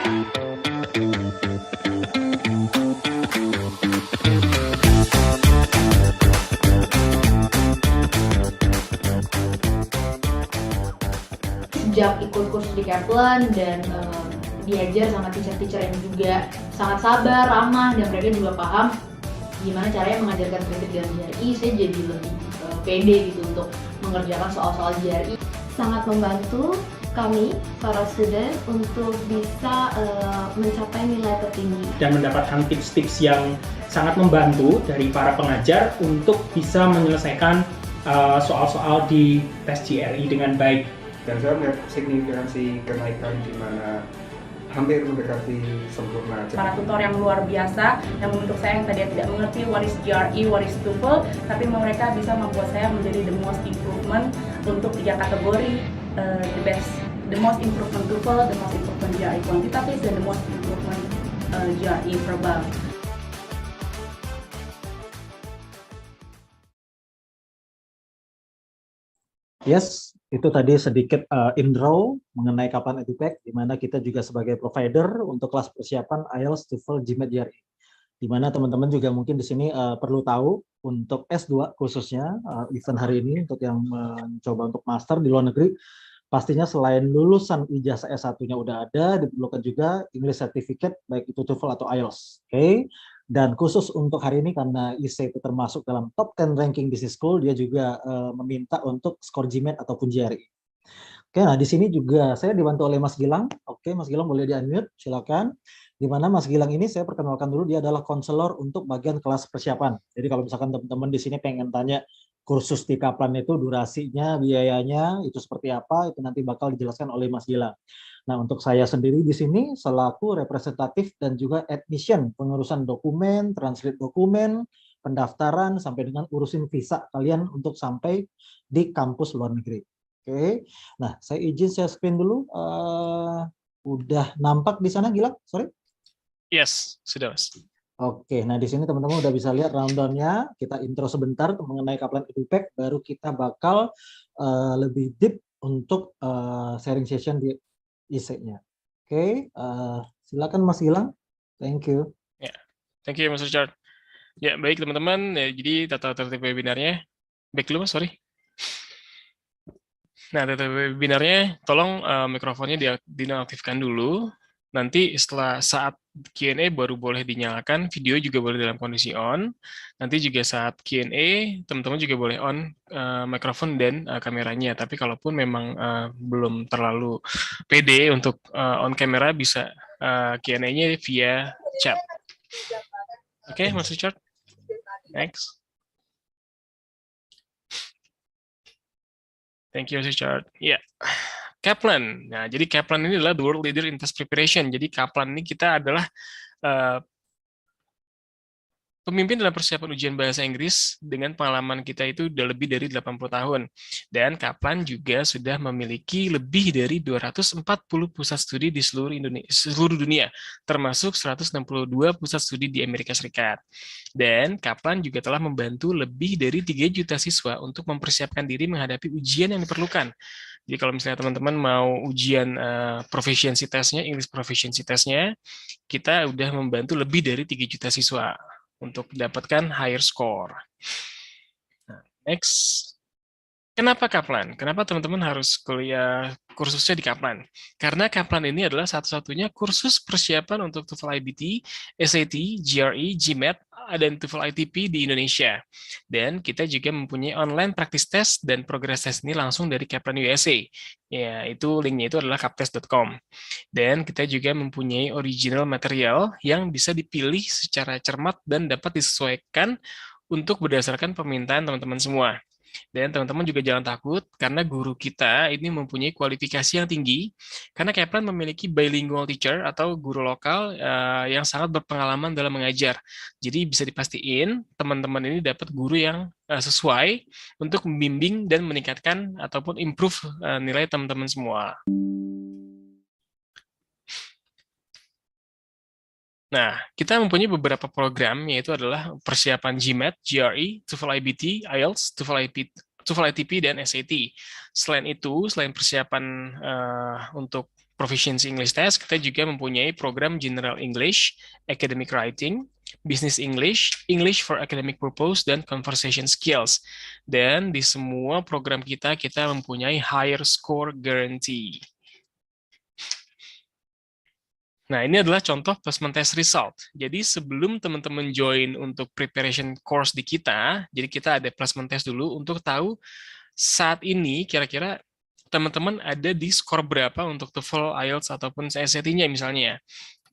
Sejak ikut kursus di Kaplan dan diajar sama teacher-teacher yang juga sangat sabar, ramah, dan mereka juga paham gimana caranya mengajarkan kritik dalam JRI, saya jadi lebih pede gitu untuk mengerjakan soal-soal JRI. Sangat membantu kami, para student, untuk bisa mencapai nilai tertinggi. Dan mendapatkan tips-tips yang sangat membantu dari para pengajar untuk bisa menyelesaikan soal-soal di tes JRI dengan baik. Dan saya melihat signifikansi kenaikan di mana hampir mendekati sempurna. Para tutor yang luar biasa yang membentuk saya yang tadi tidak mengerti what is GRE, what is TOEFL, tapi mereka bisa membuat saya menjadi the most improvement untuk 3 kategori, the most improvement TOEFL, the most improvement GRE kuantitatif, dan the most improvement GRE verbal. Yes, itu tadi sedikit intro mengenai Kaplan EduPack, di mana kita juga sebagai provider untuk kelas persiapan IELTS, TOEFL, GMAT, JRE. Di mana teman-teman juga mungkin di sini perlu tahu untuk S2 khususnya event hari ini untuk yang mencoba untuk master di luar negeri, pastinya selain lulusan ijazah S1-nya udah ada, diperlukan juga English Certificate baik itu TOEFL atau IELTS. Oke. Dan khusus untuk hari ini karena IESE itu termasuk dalam top 10 ranking business school, dia juga meminta untuk skor GMAT ataupun JRE. Oke, nah di sini juga saya dibantu oleh Mas Gilang. Oke, Mas Gilang boleh di-unmute, silakan. Di mana Mas Gilang ini saya perkenalkan dulu, dia adalah konselor untuk bagian kelas persiapan. Jadi kalau misalkan teman-teman di sini pengen tanya kursus di Kaplan itu durasinya, biayanya, itu seperti apa, itu nanti bakal dijelaskan oleh Mas Gilang. Nah, untuk saya sendiri di sini selaku representatif dan juga admission, pengurusan dokumen, translate dokumen, pendaftaran, sampai dengan urusin visa kalian untuk sampai di kampus luar negeri. Oke, nah saya izin share screen dulu. Udah nampak di sana, Gilang? Sorry. Yes, sudah Mas. Oke, nah di sini teman-teman udah bisa lihat rundown-nya. Kita intro sebentar mengenai Kaplan EduPack, baru kita bakal lebih deep untuk sharing session di IESE-nya. Oke, silakan Mas Gilang. Thank you. Ya, thank you Mas Richard. Ya, baik teman-teman. Ya, jadi tata tertib webinarnya. Back dulu Mas, sorry. Nah, tata webinarnya, tolong mikrofonnya dinonaktifkan dulu. Nanti setelah saat Q&A baru boleh dinyalakan, video juga boleh dalam kondisi on. Nanti juga saat Q&A, teman-teman juga boleh on mikrofon dan kameranya. Tapi kalaupun memang belum terlalu pede untuk on kamera, bisa Q&A-nya via chat. Oke, Mas Richard. Next. Thank you, Mas Richard. Ya. Yeah. Kaplan. Nah, jadi Kaplan ini adalah the world leader in test preparation. Jadi Kaplan ini kita adalah pemimpin dalam persiapan ujian bahasa Inggris dengan pengalaman kita itu sudah lebih dari 80 tahun. Dan Kaplan juga sudah memiliki lebih dari 240 pusat studi di seluruh dunia, termasuk 162 pusat studi di Amerika Serikat. Dan Kaplan juga telah membantu lebih dari 3 juta siswa untuk mempersiapkan diri menghadapi ujian yang diperlukan. Jadi kalau misalnya teman-teman mau ujian proficiency testnya, English proficiency testnya, kita udah membantu lebih dari 3 juta siswa untuk mendapatkan higher score. Nah, next. Kenapa Kaplan? Kenapa teman-teman harus kuliah kursusnya di Kaplan? Karena Kaplan ini adalah satu-satunya kursus persiapan untuk TOEFL IBT, SAT, GRE, GMAT, dan TOEFL ITP di Indonesia. Dan kita juga mempunyai online practice test dan progress test ini langsung dari Kaplan USA. Ya, itu linknya itu adalah kaptest.com. Dan kita juga mempunyai original material yang bisa dipilih secara cermat dan dapat disesuaikan untuk berdasarkan permintaan teman-teman semua. Dan teman-teman juga jangan takut, karena guru kita ini mempunyai kualifikasi yang tinggi, karena Kaplan memiliki bilingual teacher atau guru lokal yang sangat berpengalaman dalam mengajar. Jadi bisa dipastiin teman-teman ini dapat guru yang sesuai untuk membimbing dan meningkatkan ataupun improve nilai teman-teman semua. Nah, kita mempunyai beberapa program, yaitu adalah persiapan GMAT, GRE, TOEFL IBT, IELTS, TOEFL ITP, dan SAT. Selain itu, selain persiapan untuk Proficiency English Test, kita juga mempunyai program General English, Academic Writing, Business English, English for Academic Purpose, dan Conversation Skills. Dan di semua program kita mempunyai higher score guarantee. Nah, ini adalah contoh placement test result. Jadi sebelum teman-teman join untuk preparation course di kita, jadi kita ada placement test dulu untuk tahu saat ini kira-kira teman-teman ada di skor berapa untuk TOEFL, IELTS, ataupun SAT-nya misalnya.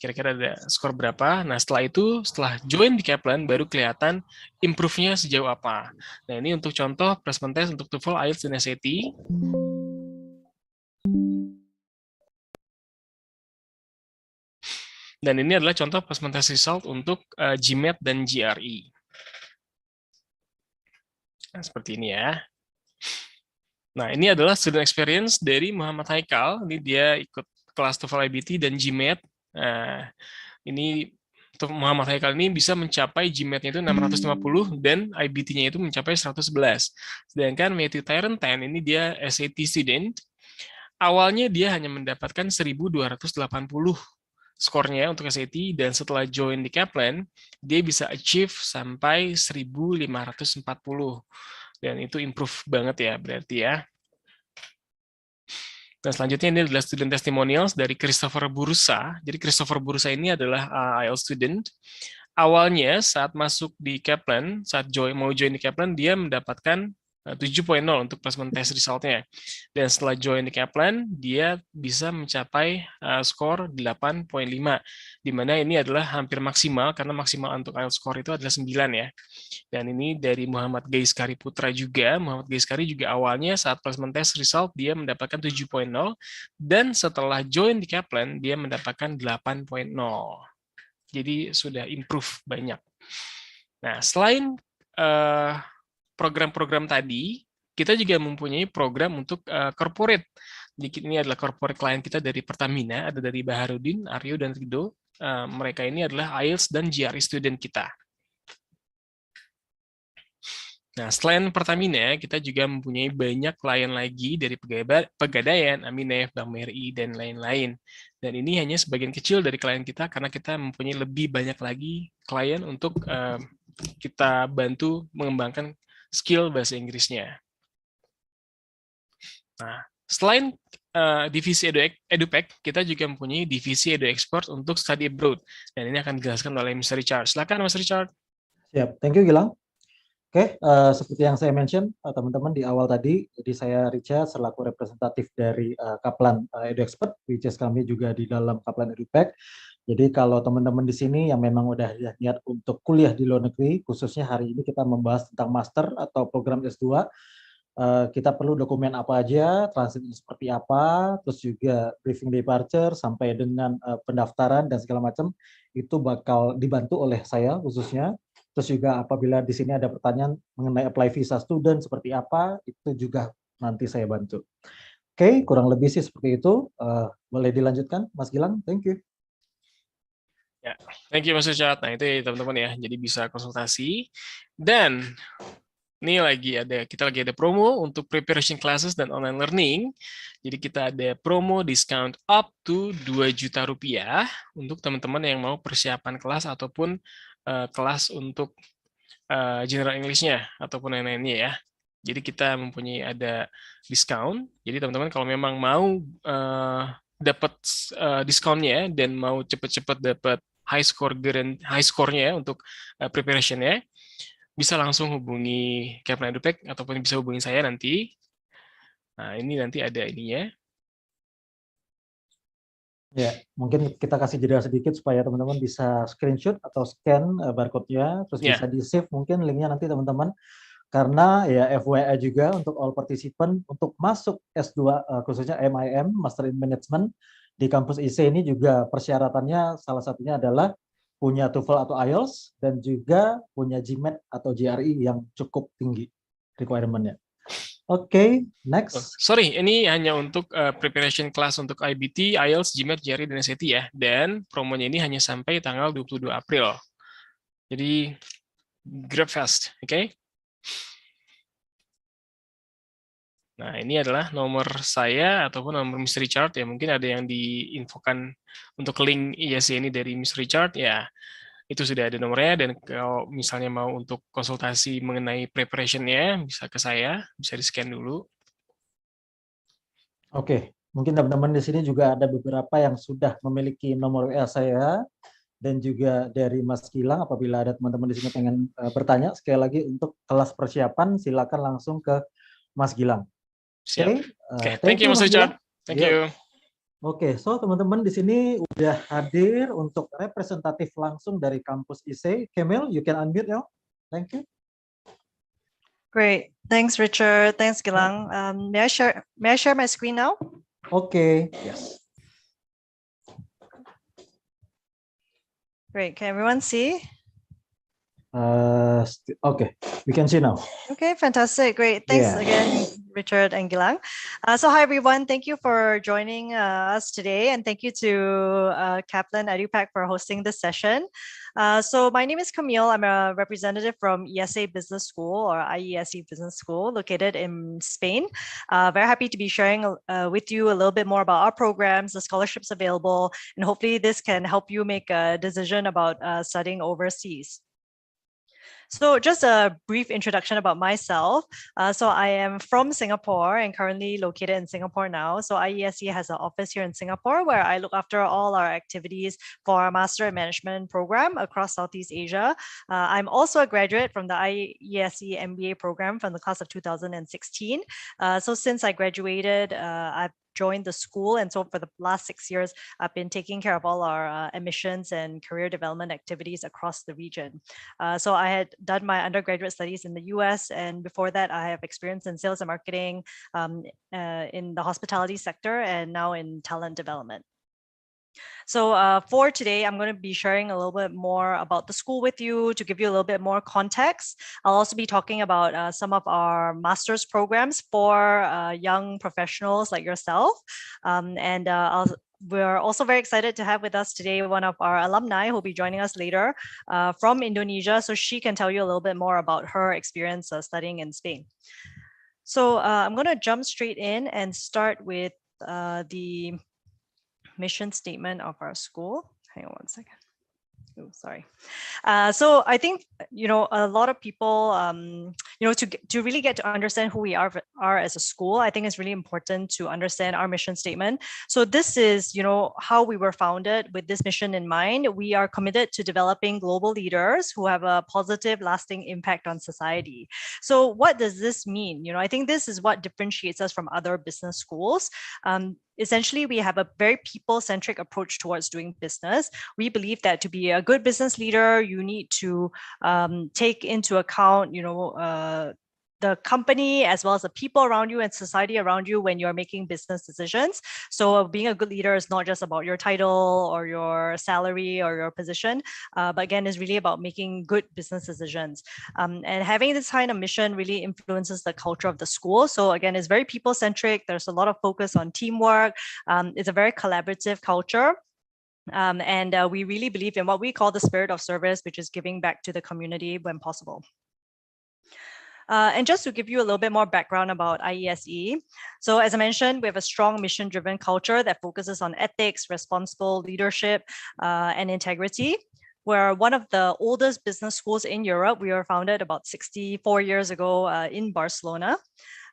Kira-kira ada skor berapa. Nah, setelah itu, setelah join di Kaplan, baru kelihatan improve-nya sejauh apa. Nah, ini untuk contoh placement test untuk TOEFL, IELTS, dan SAT. Dan ini adalah contoh placement test result untuk GMAT dan GRE. Nah, seperti ini ya. Nah, ini adalah student experience dari Muhammad Haikal. Ini dia ikut kelas TOEFL IBT dan GMAT. Nah, ini Muhammad Haikal ini bisa mencapai GMAT-nya itu 650 dan IBT-nya itu mencapai 111. Sedangkan Matthew Tyrantine ini dia SAT student. Awalnya dia hanya mendapatkan 1280 skornya untuk SAT, dan setelah join di Kaplan, dia bisa achieve sampai 1540. Dan itu improve banget ya, berarti ya. Dan selanjutnya ini adalah student testimonials dari Christopher Bursa. Jadi Christopher Bursa ini adalah IELTS student. Awalnya saat masuk di Kaplan, saat mau join di Kaplan, dia mendapatkan 7.0 untuk placement test result-nya. Dan setelah join di Kaplan, dia bisa mencapai skor 8.5, di mana ini adalah hampir maksimal, karena maksimal untuk IELTS score itu adalah 9 ya. Dan ini dari Muhammad Gaiskari Putra juga. Muhammad Gaiskari juga awalnya saat placement test result, dia mendapatkan 7.0, dan setelah join di Kaplan, dia mendapatkan 8.0. Jadi sudah improve banyak. Nah, selain program-program tadi, kita juga mempunyai program untuk corporate. Jadi ini adalah corporate client kita dari Pertamina, ada dari Baharudin, Aryo, dan Rido. Mereka ini adalah IELTS dan GRE student kita. Nah, selain Pertamina, kita juga mempunyai banyak klien lagi dari Pegadaian, Aminef, Bank BRI, dan lain-lain. Dan ini hanya sebagian kecil dari klien kita, karena kita mempunyai lebih banyak lagi klien untuk kita bantu mengembangkan skill bahasa Inggrisnya. Nah, selain divisi EduPack, kita juga mempunyai divisi EduExpert untuk study abroad. Dan ini akan dijelaskan oleh Mr. Richard. Silakan, Mr. Richard. Siap, thank you Gilang. Oke, seperti yang saya mention teman-teman di awal tadi, jadi saya Richard selaku representatif dari Kaplan EduExpert, which is kami juga di dalam Kaplan EduPack. Jadi kalau teman-teman di sini yang memang udah niat untuk kuliah di luar negeri, khususnya hari ini kita membahas tentang master atau program S2, kita perlu dokumen apa aja, transitnya seperti apa, terus juga briefing departure sampai dengan pendaftaran dan segala macam, itu bakal dibantu oleh saya khususnya. Terus juga apabila di sini ada pertanyaan mengenai apply visa student seperti apa, itu juga nanti saya bantu. Oke, kurang lebih sih seperti itu. Boleh dilanjutkan, Mas Gilang? Thank you. Ya, thank you Mas Richard. Nah, itu ya teman-teman ya. Jadi bisa konsultasi. Dan ini kita lagi ada promo untuk preparation classes dan online learning. Jadi kita ada promo discount up to 2 juta rupiah untuk teman-teman yang mau persiapan kelas ataupun kelas untuk general English-nya ataupun lain-lainnya ya. Jadi kita mempunyai ada diskon. Jadi teman-teman kalau memang mau dapat diskonnya dan mau cepat-cepat dapat high score-nya untuk preparation-nya, bisa langsung hubungi Kaplan EduPack ataupun bisa hubungi saya nanti. Nah, ini nanti ada ininya. Ya, mungkin kita kasih jeda sedikit supaya teman-teman bisa screenshot atau scan barcode-nya, terus bisa di-save mungkin linknya nanti teman-teman. Karena ya FYI juga untuk all participant untuk masuk S2 khususnya MIM Master in Management di kampus IESE ini juga persyaratannya salah satunya adalah punya TOEFL atau IELTS dan juga punya GMAT atau GRE yang cukup tinggi requirement-nya. Oke, next. Sorry, ini hanya untuk preparation class untuk IBT, IELTS, GMAT, GRE, dan SAT ya. Dan promonya ini hanya sampai tanggal 22 April. Jadi grab fast, oke? Nah, ini adalah nomor saya ataupun nomor Mr. Richard ya. Mungkin ada yang diinfokan untuk link IESE ini dari Mr. Richard ya. Itu sudah ada nomornya, dan kalau misalnya mau untuk konsultasi mengenai preparation-nya bisa ke saya, bisa di-scan dulu. Oke, mungkin teman-teman di sini juga ada beberapa yang sudah memiliki nomor WA saya dan juga dari Mas Gilang. Apabila ada teman-teman di sini pengen bertanya, sekali lagi untuk kelas persiapan silakan langsung ke Mas Gilang. Siap. Oke, Thank you Mas Richard. Thank Yuk. you. Oke, so teman-teman di sini udah hadir untuk representatif langsung dari kampus IESE. Kemil, you can unmute now. Thank you. Great. Thanks, Richard. Thanks, Gilang. May I share my screen now? Okay. Yes. Great. Can everyone see? Okay, we can see now. Okay, fantastic. Great. Thanks again, Richard and Gilang. So hi, everyone. Thank you for joining us today. And thank you to Kaplan EduPac for hosting this session. So my name is Camille. I'm a representative from IESE Business School, or IESE Business School, located in Spain. Very happy to be sharing with you a little bit more about our programs, the scholarships available, and hopefully this can help you make a decision about studying overseas. So just a brief introduction about myself. So I am from Singapore and currently located in Singapore now. So IESE has an office here in Singapore where I look after all our activities for our Master in Management program across Southeast Asia. I'm also a graduate from the IESE MBA program from the class of 2016. So since I graduated, I've joined the school, and so for the last 6 years I've been taking care of all our admissions and career development activities across the region. So I had done my undergraduate studies in the US, and before that I have experience in sales and marketing, in the hospitality sector, and now in talent development. So for today, I'm going to be sharing a little bit more about the school with you to give you a little bit more context. I'll also be talking about some of our master's programs for young professionals like yourself. We're also very excited to have with us today one of our alumni who will be joining us later from Indonesia. So she can tell you a little bit more about her experience studying in Spain. So I'm going to jump straight in and start with the mission statement of our school. Hang on one second. Oh, sorry. So I think, a lot of people, to really get to understand who we are as a school, I think it's really important to understand our mission statement. So this is, how we were founded with this mission in mind. We are committed to developing global leaders who have a positive, lasting impact on society. So what does this mean? I think this is what differentiates us from other business schools. Essentially, we have a very people-centric approach towards doing business. We believe that to be a good business leader, you need to take into account, the company as well as the people around you and society around you when you're making business decisions. So being a good leader is not just about your title or your salary or your position, but again, is really about making good business decisions. And having this kind of mission really influences the culture of the school. So again, it's very people-centric. There's a lot of focus on teamwork. It's a very collaborative culture. And we really believe in what we call the spirit of service, which is giving back to the community when possible. And just to give you a little bit more background about IESE. So as I mentioned, we have a strong mission-driven culture that focuses on ethics, responsible leadership, and integrity. We're one of the oldest business schools in Europe. We were founded about 64 years ago in Barcelona.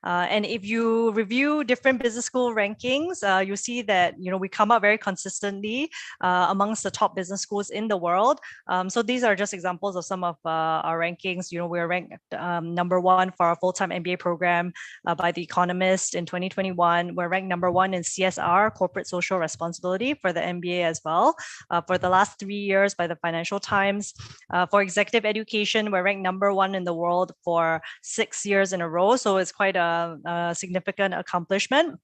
And if you review different business school rankings, you see that we come up very consistently amongst the top business schools in the world. So these are just examples of some of our rankings. We're ranked #1 for our full-time MBA program by The Economist in 2021. We're ranked #1 in CSR, corporate social responsibility, for the MBA as well, for the last 3 years by the Financial Times. For executive education, we're ranked #1 in the world for 6 years in a row. So it's quite a significant accomplishment.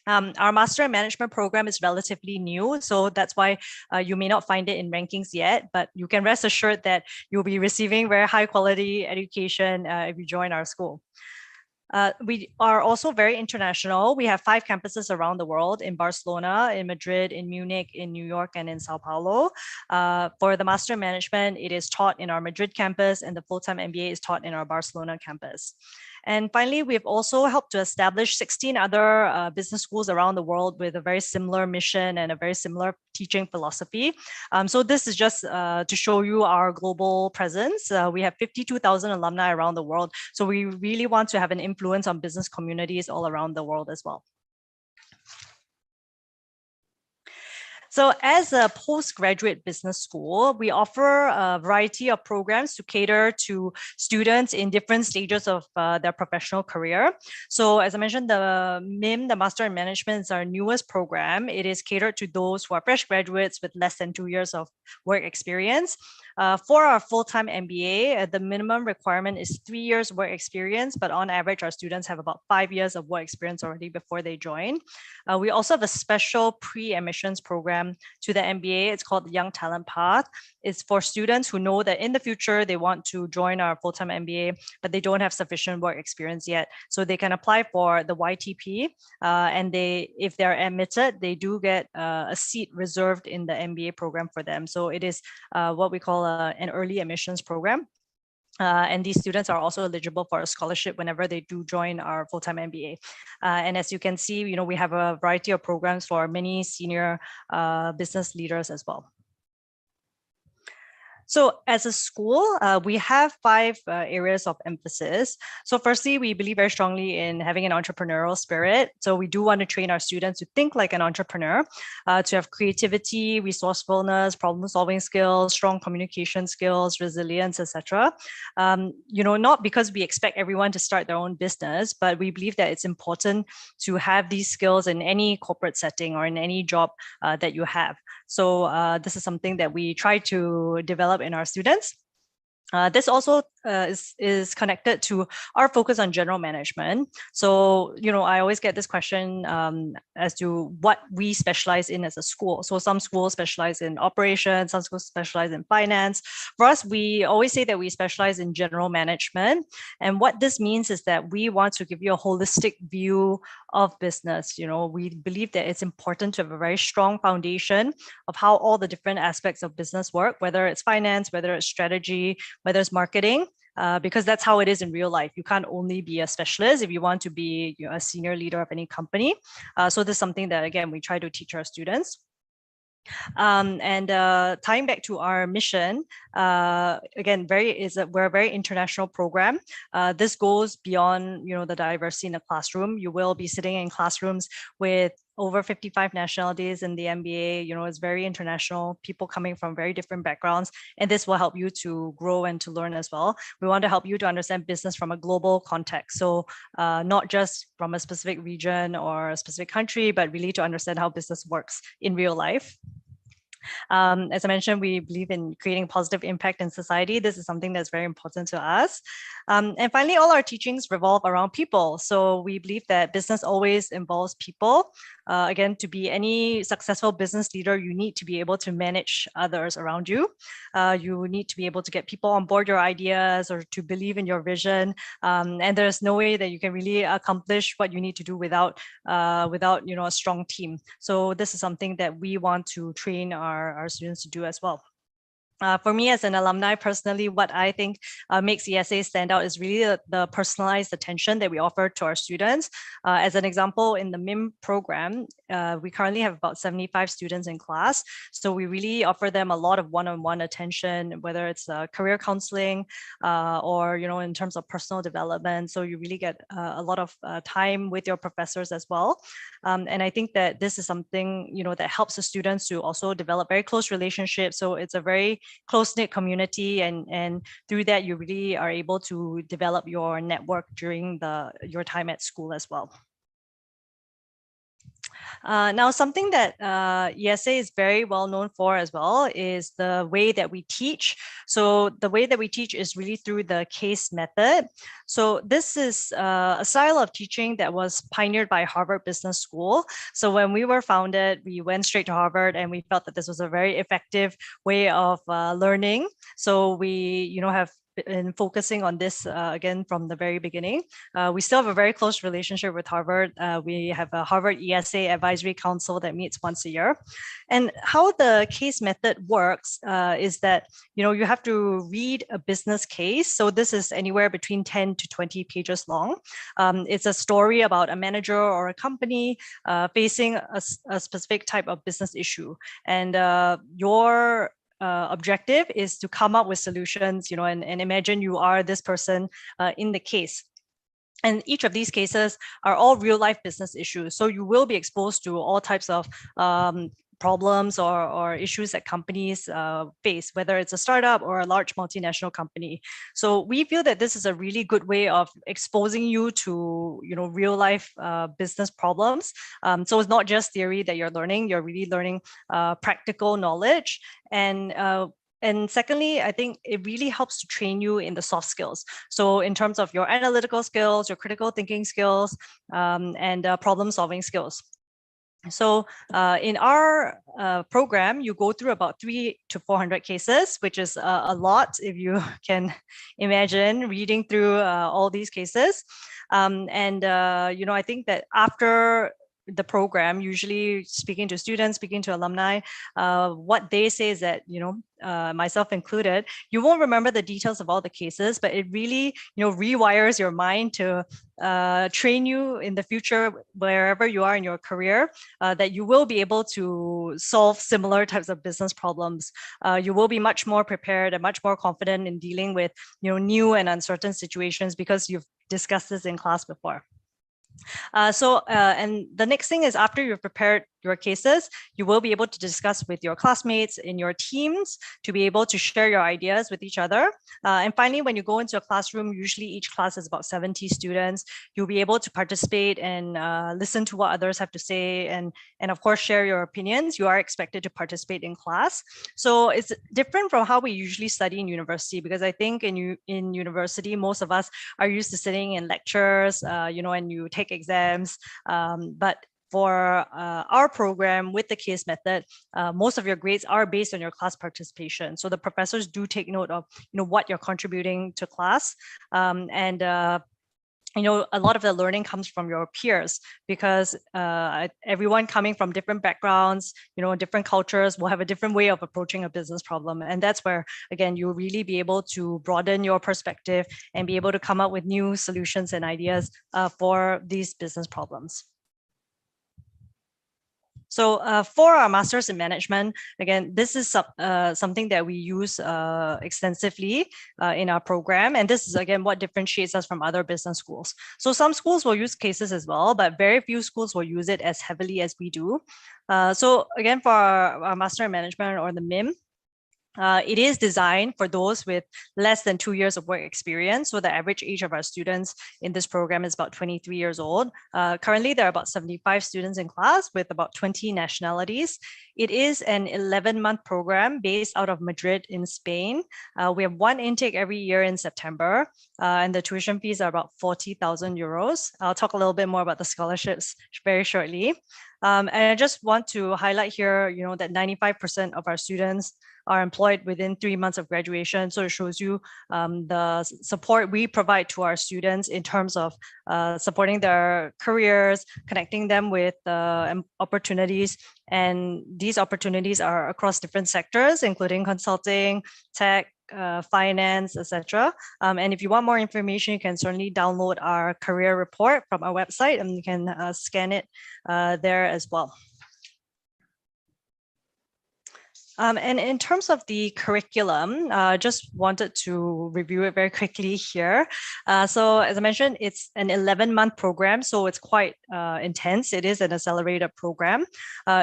Our Master in Management program is relatively new, so that's why you may not find it in rankings yet, but you can rest assured that you'll be receiving very high quality education if you join our school. We are also very international. We have 5 campuses around the world, in Barcelona, in Madrid, in Munich, in New York, and in Sao Paulo. For the Master in Management, it is taught in our Madrid campus, and the full-time MBA is taught in our Barcelona campus. And finally, we've also helped to establish 16 other business schools around the world with a very similar mission and a very similar teaching philosophy. So this is just to show you our global presence. We have 52,000 alumni around the world. So we really want to have an influence on business communities all around the world as well. So as a postgraduate business school, we offer a variety of programs to cater to students in different stages of their professional career. So as I mentioned, the MIM, the Master in Management, is our newest program. It is catered to those who are fresh graduates with less than 2 years of work experience. For our full-time MBA, the minimum requirement is 3 years work experience, but on average, our students have about 5 years of work experience already before they join. We also have a special pre-admissions program to the MBA. It's called the Young Talent Path. It's for students who know that in the future they want to join our full-time MBA, but they don't have sufficient work experience yet. So they can apply for the YTP, and if they're admitted, they do get a seat reserved in the MBA program for them. So it is what we call an early admissions program. And these students are also eligible for a scholarship whenever they do join our full-time MBA. And as you can see, we have a variety of programs for many senior business leaders as well. So as a school, we have 5 areas of emphasis. So firstly, we believe very strongly in having an entrepreneurial spirit. So we do want to train our students to think like an entrepreneur, to have creativity, resourcefulness, problem-solving skills, strong communication skills, resilience, etc. Not because we expect everyone to start their own business, but we believe that it's important to have these skills in any corporate setting or in any job that you have. So this is something that we try to develop in our students. This also is connected to our focus on general management. So, I always get this question as to what we specialize in as a school. So some schools specialize in operations, some schools specialize in finance. For us, we always say that we specialize in general management. And what this means is that we want to give you a holistic view of business. We believe that it's important to have a very strong foundation of how all the different aspects of business work, whether it's finance, whether it's strategy, whether it's marketing, because that's how it is in real life. You can't only be a specialist if you want to be a senior leader of any company. So this is something that, again, we try to teach our students. And tying back to our mission, again, we're a very international program. This goes beyond, the diversity in the classroom. You will be sitting in classrooms with over 55 nationalities in the MBA. It's very international, people coming from very different backgrounds, and this will help you to grow and to learn as well. We want to help you to understand business from a global context. So not just from a specific region or a specific country, but really to understand how business works in real life. As I mentioned, we believe in creating positive impact in society. This is something that's very important to us. And finally, all our teachings revolve around people. So we believe that business always involves people. Again, to be any successful business leader, you need to be able to manage others around you. You need to be able to get people on board your ideas or to believe in your vision. And there's no way that you can really accomplish what you need to do without a strong team. So this is something that we want to train our students to do as well. For me as an alumni, personally, what I think makes IESE stand out is really the personalized attention that we offer to our students. As an example, in the MIM program, we currently have about 75 students in class. So we really offer them a lot of one-on-one attention, whether it's career counseling or, in terms of personal development. So you really get a lot of time with your professors as well. And I think that this is something, that helps the students to also develop very close relationships. So it's a very close-knit community, and through that you really are able to develop your network during your time at school as well. Now, something that IESE is very well known for as well is the way that we teach. So the way that we teach is really through the case method. So this is a style of teaching that was pioneered by Harvard Business School. So when we were founded, we went straight to Harvard and we felt that this was a very effective way of learning. So we, have been focusing on this again from the very beginning. We still have a very close relationship with Harvard. We have a Harvard ESA Advisory Council that meets once a year. And how the case method works is that, you have to read a business case. So this is anywhere between 10 to 20 pages long. It's a story about a manager or a company facing a specific type of business issue. And your objective is to come up with solutions, and imagine you are this person in the case. And each of these cases are all real life business issues. So you will be exposed to all types of problems or issues that companies face, whether it's a startup or a large multinational company. So we feel that this is a really good way of exposing you to, real life business problems. So it's not just theory that you're learning, you're really learning practical knowledge. And secondly, I think it really helps to train you in the soft skills. So in terms of your analytical skills, your critical thinking skills, and problem solving skills. So in our program, you go through about 300 to 400 cases, which is a lot if you can imagine reading through all these cases. I think that after the program, usually speaking to students, speaking to alumni, what they say is that, myself included, you won't remember the details of all the cases, but it really, rewires your mind to train you in the future, wherever you are in your career, that you will be able to solve similar types of business problems. You will be much more prepared and much more confident in dealing with, new and uncertain situations because you've discussed this in class before. And the next thing is, after you've prepared your cases, you will be able to discuss with your classmates in your teams to be able to share your ideas with each other. And finally, when you go into a classroom, usually each class is about 70 students, you'll be able to participate and listen to what others have to say, and of course, share your opinions. You are expected to participate in class. So it's different from how we usually study in university, because I think in university, most of us are used to sitting in lectures, and you take exams. But for our program with the case method, most of your grades are based on your class participation. So the professors do take note of, what you're contributing to class. A lot of the learning comes from your peers, because everyone coming from different backgrounds, different cultures, will have a different way of approaching a business problem. And that's where, again, you'll really be able to broaden your perspective and be able to come up with new solutions and ideas for these business problems. So for our Masters in Management, again, this is something that we use extensively in our program. And this is, again, what differentiates us from other business schools. So some schools will use cases as well, but very few schools will use it as heavily as we do. So again, for our Master in Management, or the MIM, it is designed for those with less than 2 years of work experience. So the average age of our students in this program is about 23 years old. Currently, there are about 75 students in class with about 20 nationalities. It is an 11-month program based out of Madrid in Spain. We have one intake every year in September, and the tuition fees are about 40,000 euros. I'll talk a little bit more about the scholarships very shortly. And I just want to highlight here, that 95% of our students are employed within 3 months of graduation. So it shows you the support we provide to our students in terms of supporting their careers, connecting them with opportunities. And these opportunities are across different sectors, including consulting, tech, finance, etc. And if you want more information, you can certainly download our career report from our website, and you can scan it there as well. And in terms of the curriculum, just wanted to review it very quickly here. So as I mentioned, it's an 11-month program, so it's quite intense. It is an accelerated program.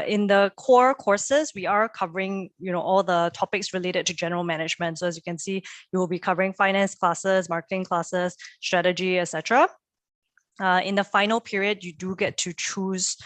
In the core courses, we are covering, all the topics related to general management. So as you can see, you will be covering finance classes, marketing classes, strategy, etc. In the final period, you do get to choose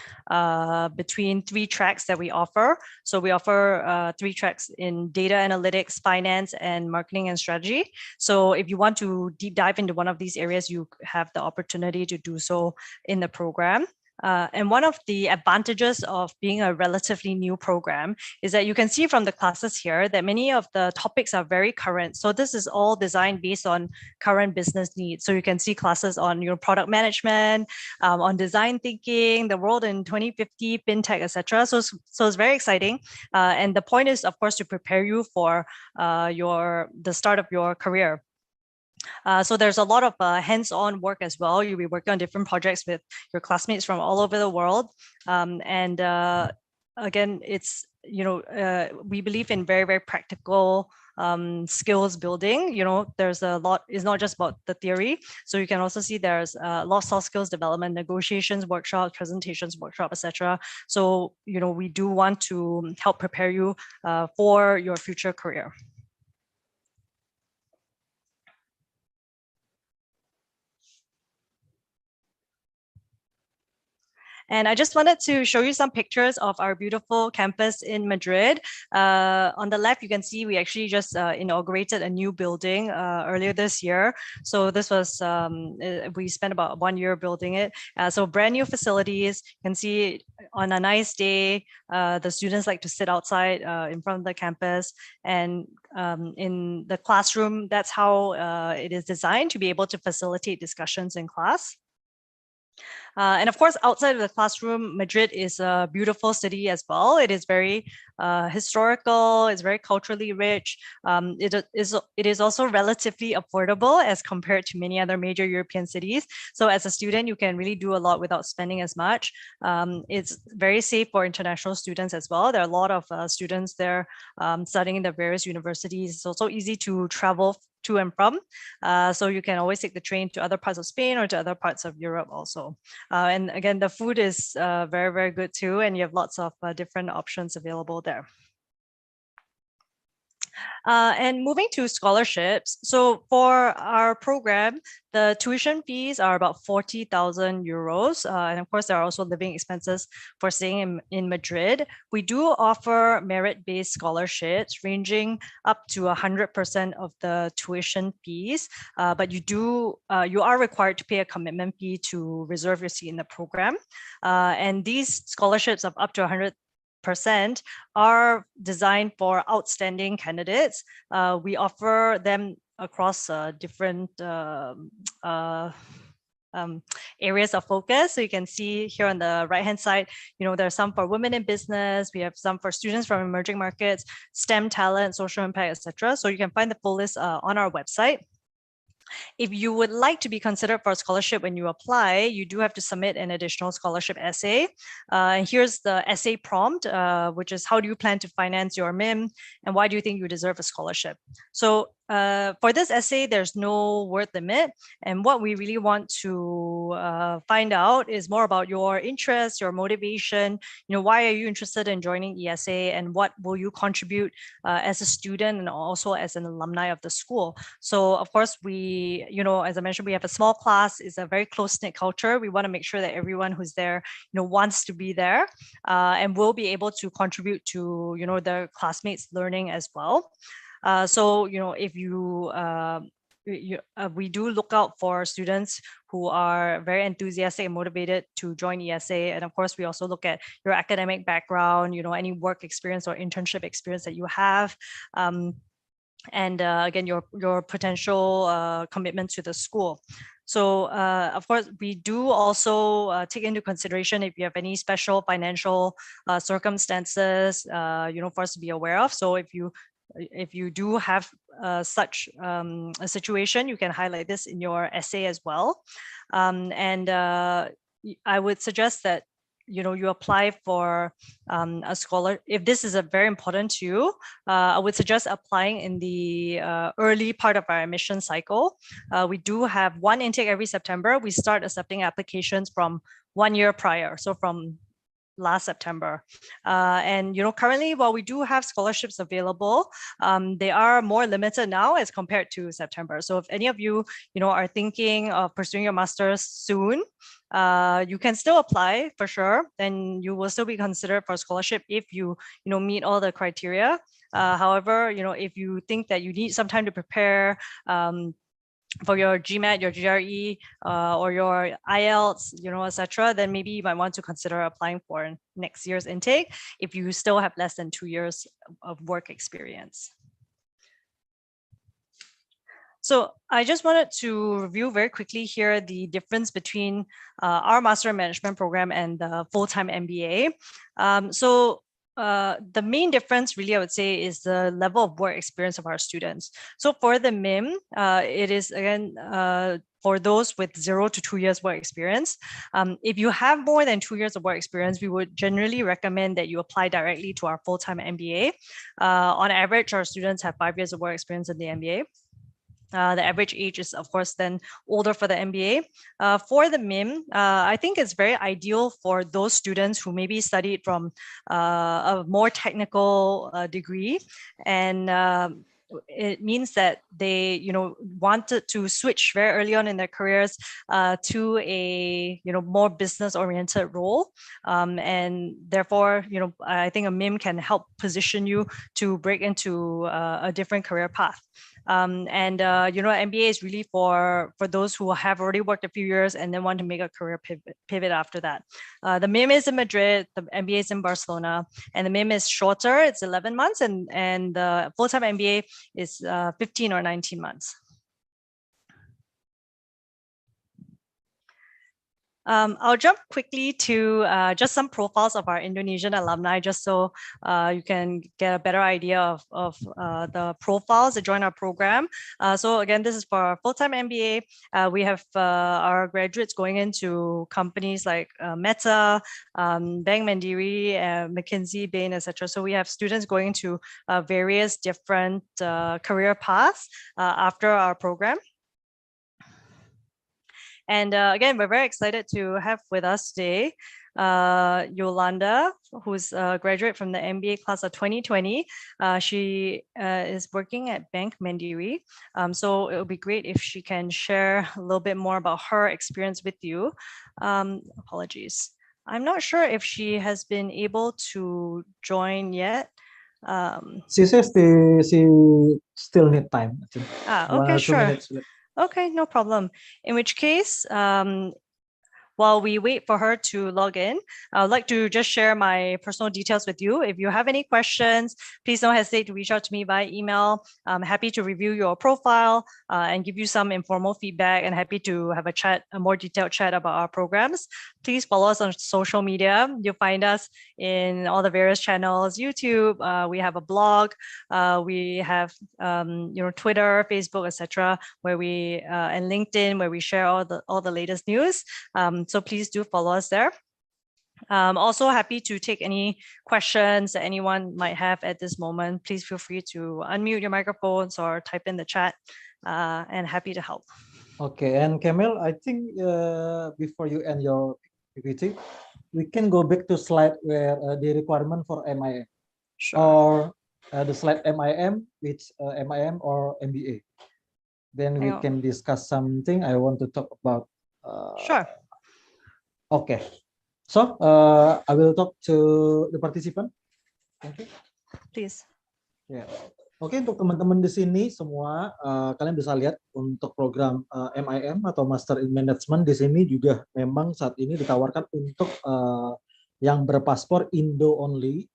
between 3 tracks that we offer. So we offer 3 tracks in data analytics, finance, and marketing and strategy. So if you want to deep dive into one of these areas, you have the opportunity to do so in the program. And one of the advantages of being a relatively new program is that you can see from the classes here that many of the topics are very current. So this is all designed based on current business needs. So you can see classes on product management, on design thinking, the world in 2050, fintech, etc. So it's very exciting. And the point is, of course, to prepare you for the start of your career. So there's a lot of hands-on work as well. You'll be working on different projects with your classmates from all over the world. And again, it's, we believe in very, very practical skills building. There's a lot, it's not just about the theory. So you can also see there's a lot of soft skills development, negotiations, workshops, presentations, workshop, etc. So, we do want to help prepare you for your future career. And I just wanted to show you some pictures of our beautiful campus in Madrid. On the left, you can see we actually just inaugurated a new building earlier this year. So this was, we spent about 1 year building it. So brand new facilities. You can see on a nice day, the students like to sit outside in front of the campus. And in the classroom, that's how it is designed to be able to facilitate discussions in class. And of course, outside of the classroom, Madrid is a beautiful city as well. It is very historical, it's very culturally rich. It is also relatively affordable as compared to many other major European cities. So as a student, you can really do a lot without spending as much. It's very safe for international students as well. There are a lot of students there studying in the various universities. It's also easy to travel to and from. So you can always take the train to other parts of Spain or to other parts of Europe also. And again, the food is very, very good too. And you have lots of different options available there. And moving to scholarships. So for our program, the tuition fees are about 40,000 euros. And of course, there are also living expenses for staying in Madrid. We do offer merit-based scholarships ranging up to 100% of the tuition fees. But you are required to pay a commitment fee to reserve your seat in the program. And these scholarships of up to 100% are designed for outstanding candidates. We offer them across different areas of focus. So you can see here on the right-hand side, there's some for women in business. We have some for students from emerging markets, STEM talent, social impact, etc. So you can find the full list on our website. If you would like to be considered for a scholarship when you apply, you do have to submit an additional scholarship essay. And here's the essay prompt, which is how do you plan to finance your MIM and why do you think you deserve a scholarship? So for this essay, there's no word limit. And what we really want to find out is more about your interests, your motivation, why are you interested in joining IESE and what will you contribute as a student and also as an alumni of the school. So of course, we, as I mentioned, we have a small class. It's a very close-knit culture. We want to make sure that everyone who's there, wants to be there and will be able to contribute to, their classmates' learning as well. So, if we do look out for students who are very enthusiastic and motivated to join IESE. And of course, we also look at your academic background, any work experience or internship experience that you have. And again, your potential commitment to the school. So of course, we do also take into consideration if you have any special financial circumstances, for us to be aware of. So if you do have such a situation, you can highlight this in your essay as well. And I would suggest that you apply for a scholar. If this is very important to you, I would suggest applying in the early part of our admission cycle. We do have one intake every September. We start accepting applications from 1 year prior, so from last September. And currently, while we do have scholarships available, they are more limited now as compared to September. So if any of you are thinking of pursuing your master's soon, you can still apply for sure. Then you will still be considered for a scholarship if you meet all the criteria. However, if you think that you need some time to prepare, for your GMAT, your GRE, or your IELTS, etc., then maybe you might want to consider applying for next year's intake if you still have less than 2 years of work experience. So I just wanted to review very quickly here the difference between our Master in Management program and the full-time MBA. The main difference really, I would say, is the level of work experience of our students. So for the MIM, it is again for those with 0 to 2 years work experience. If you have more than 2 years of work experience, we would generally recommend that you apply directly to our full-time MBA. On average, our students have 5 years of work experience in the MBA. The average age is, of course, then older for the MBA. For the MIM, I think it's very ideal for those students who maybe studied from a more technical degree, and it means that they, wanted to switch very early on in their careers to a, more business-oriented role, and therefore, I think a MIM can help position you to break into a different career path. MBA is really for those who have already worked a few years and then want to make a career pivot after that. The MIM is in Madrid, the MBA is in Barcelona, and the MIM is shorter, it's 11 months, and the full-time MBA is 15 or 19 months. I'll jump quickly to just some profiles of our Indonesian alumni, just so you can get a better idea of the profiles that join our program. So again, this is for our full-time MBA. We have our graduates going into companies like Meta, Bank Mandiri, McKinsey, Bain, etc. So we have students going to various different career paths after our program. And again, we're very excited to have with us today Yolanda, who's a graduate from the MBA class of 2020. She is working at Bank Mandiri. So it would be great if she can share a little bit more about her experience with you. Apologies. I'm not sure if she has been able to join yet. She says she still need time. Okay, sure. Okay, no problem. In which case, while we wait for her to log in, I would like to just share my personal details with you. If you have any questions, please don't hesitate to reach out to me by email. I'm happy to review your profile and give you some informal feedback, and happy to have a more detailed chat about our programs. Please follow us on social media. You'll find us in all the various channels, YouTube, we have a blog, we have Twitter, Facebook, etc., where we and LinkedIn, where we share all the latest news. So please do follow us there. Also happy to take any questions that anyone might have at this moment. Please feel free to unmute your microphones or type in the chat, and happy to help. Okay, and Kamil, I think before you end your PPT, we can go back to slide where the requirement for MIM. Sure. Or the slide MIM, which MIM or MBA. Then we can discuss something I want to talk about. Sure. Okay, so I will talk to the participant. Thank you. Please. Ya, oke, untuk teman-teman di sini semua, kalian bisa lihat untuk program MIM atau Master in Management di sini juga memang saat ini ditawarkan untuk yang berpaspor Indo only,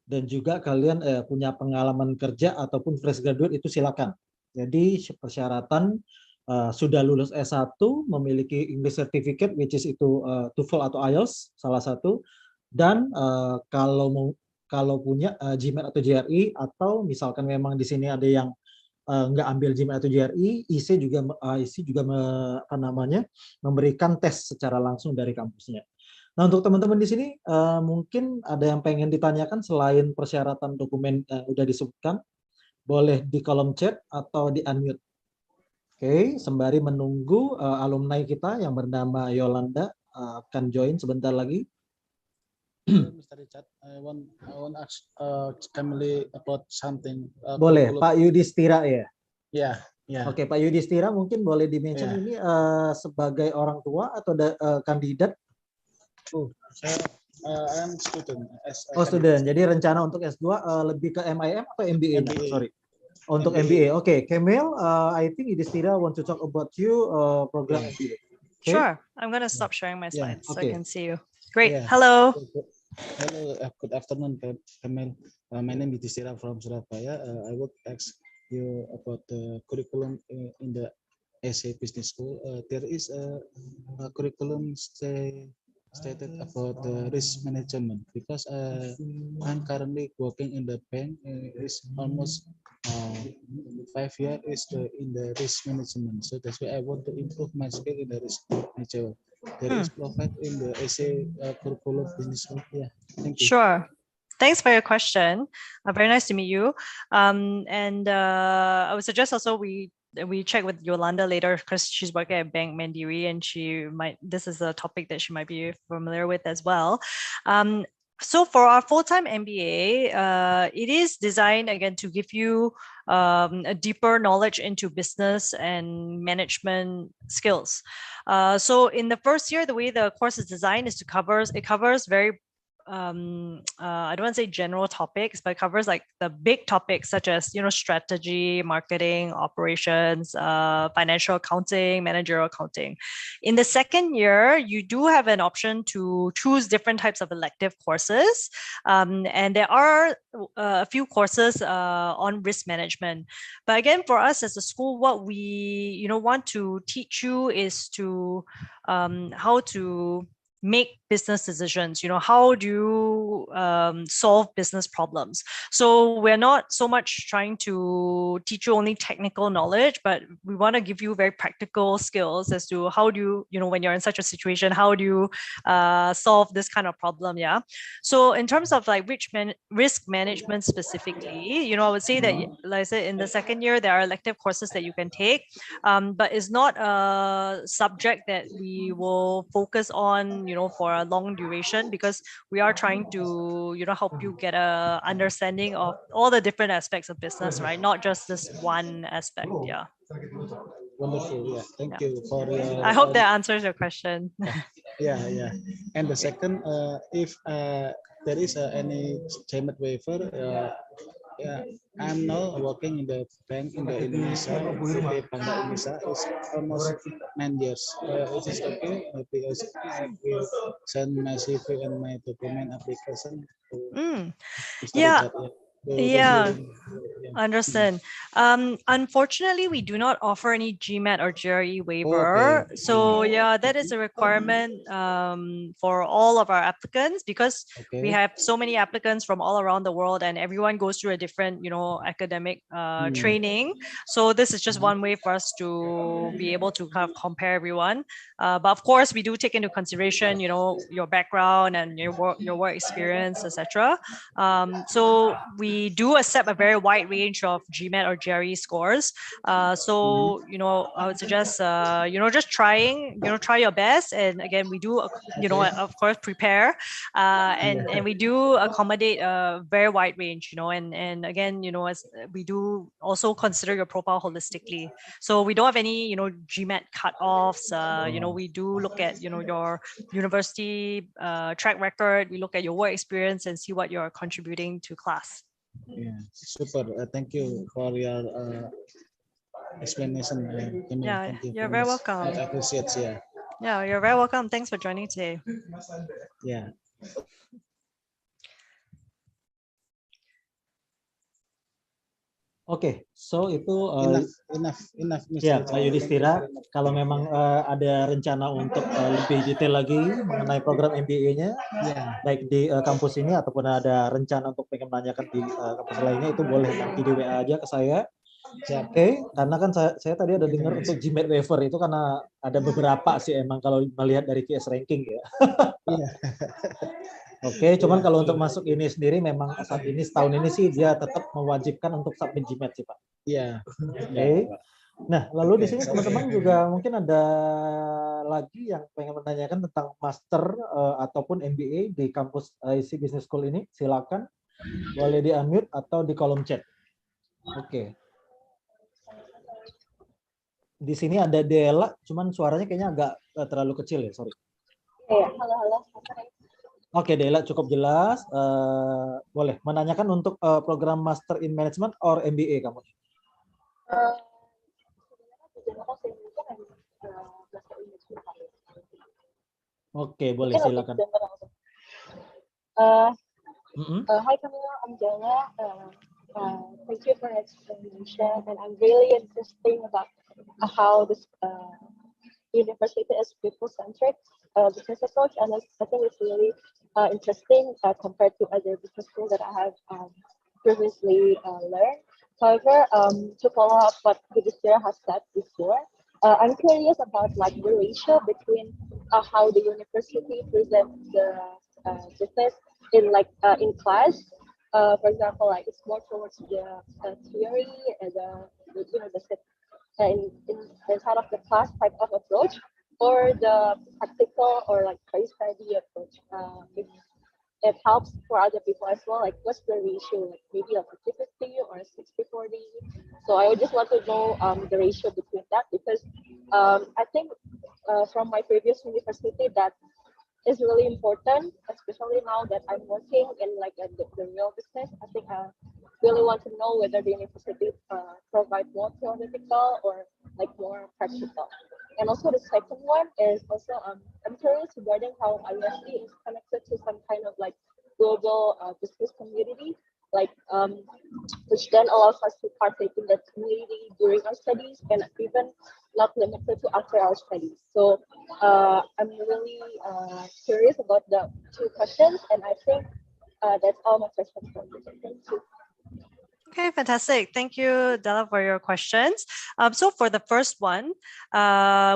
dan juga kalian punya pengalaman kerja ataupun fresh graduate itu silakan. Jadi persyaratan sudah lulus S1, memiliki English Certificate, which is itu TOEFL atau IELTS salah satu, dan kalau punya GMAT atau GRE, atau misalkan memang di sini ada yang nggak ambil GMAT atau GRE, IESE juga memberikan tes secara langsung dari kampusnya. Nah, untuk teman-teman di sini mungkin ada yang pengen ditanyakan selain persyaratan dokumen yang udah disebutkan, boleh di kolom chat atau di unmute. Oke, sembari menunggu alumni kita yang bernama Yolanda akan join sebentar lagi. Mr. Richard, I want ask Kamil about something. Boleh, Pak Yudhistira ya? Ya, yeah. Oke, Pak Yudhistira mungkin boleh di-mention ini sebagai orang tua atau kandidat? I am student. Student. Jadi rencana untuk S2 lebih ke MIM atau MBA? MBA. Sorry. Untuk MBA. Oke, Kemal, I think Yudhistira want to talk about you program MBA. Okay? Sure. I'm going to stop sharing my slides so I Okay. can see you. Great. Yeah. Hello. Hello, good afternoon, Kemal. My name is Yudhistira from Surabaya. I would ask you about the curriculum in the IESE Business School. There is a curriculum stated about the risk management because I'm currently working in the bank. It's almost 5 years in the risk management. So that's why I want to improve my skill in the risk management. There is provided in the IESE curriculum business school. Yeah, thank you. Sure. Thanks for your question. Very nice to meet you. I would suggest also we check with Yolanda later because she's working at Bank Mandiri and this is a topic that she might be familiar with as well. So for our full-time MBA, it is designed again to give you a deeper knowledge into business and management skills. So in the first year, the way the course is designed is it covers very I don't want to say general topics, but it covers like the big topics such as, strategy, marketing, operations, financial accounting, managerial accounting. In the second year, you do have an option to choose different types of elective courses. And there are a few courses on risk management. But again, for us as a school, what we, want to teach you is to how to make business decisions. How do you solve business problems? So we're not so much trying to teach you only technical knowledge, but we want to give you very practical skills as to how do you, when you're in such a situation, how do you solve this kind of problem? Yeah. So in terms of like risk management specifically, I would say that, like I said, in the second year, there are elective courses that you can take, but it's not a subject that we will focus on, for a long duration, because we are trying to, help you get a understanding of all the different aspects of business, right? Not just this one aspect. Yeah. Wonderful. Yeah. Thank you for your. I hope that answers your question. Yeah. And the second, if there is any payment waiver, yeah, I'm now working in the bank in the Indonesia. Bank Indonesia is almost 9 years. It is okay. Maybe I will send my CV and my document application to Mr. Yeah. Richard. Yeah. Understand. Unfortunately, we do not offer any GMAT or GRE waiver. Okay. So yeah, that is a requirement for all of our applicants, because we have so many applicants from all around the world and everyone goes through a different, academic training. So this is just one way for us to be able to kind of compare everyone. But of course, we do take into consideration, your background and your work experience, etc. So we do accept a very wide range of GMAT or GRE scores. So, I would suggest, just try your best. And again, we do, of course, prepare and we do accommodate a very wide range, and again, as we do also consider your profile holistically. So we don't have any, GMAT cutoffs. We do look at, your university track record. We look at your work experience and see what you're contributing to class. Yeah, super. Thank you for your explanation. Yeah, thank you you're very welcome. I appreciate. Yeah. Yeah, you're very welcome. Thanks for joining today. Yeah. Oke, so itu enough. Ya, Pak Yudhistira, kalau memang ada rencana untuk lebih detail lagi mengenai program MBA-nya, baik di kampus ini ataupun ada rencana untuk pengen menanyakan di kampus lainnya, itu boleh nanti di WA aja ke saya. Oke, karena kan saya tadi ada dengar untuk GMAT waiver itu karena ada beberapa sih emang kalau melihat dari QS ranking ya. Oke, cuman kalau untuk masuk ini sendiri memang saat ini setahun ini sih dia tetap mewajibkan untuk submit GMAT sih Pak. Iya. Oke. Nah, lalu di sini teman-teman juga mungkin ada lagi yang pengen menanyakan tentang master ataupun MBA di kampus IESE Business School ini, silakan boleh di unmute atau di kolom chat. Oke. Di sini ada Dela, cuman suaranya kayaknya agak terlalu kecil ya, sorry. Halo. Oke, Dela cukup jelas. Boleh menanyakan untuk program Master in Management or MBA kamu? Oke, boleh silakan. Hi Camilla, I'm Jana. Thank you for your explanation, and I'm really interested about how this university is people-centric business approach, and I think it's really interesting compared to other business schools that I have previously learned. However, to follow up what Yudhishthira has said before, I'm curious about like the ratio between how the university presents the business in class. For example, like it's more towards the theory and inside of the class type of approach, or the practical or like case study approach. If it helps for other people as well, like what's the ratio, like maybe a 50-50 or a 60-40. So I would just want to know the ratio between that, because I think from my previous university that is really important, especially now that I'm working in like the real business. I think I really want to know whether the university provide more theoretical or like more practical. And also the second one is also I'm curious regarding how IESE is connected to some kind of like global business community, like which then allows us to partake in that community during our studies and even not limited to after our studies. So I'm really curious about the two questions, and I think that's all my questions for today. Thank you. Okay, fantastic. Thank you, Della, for your questions. So for the first one,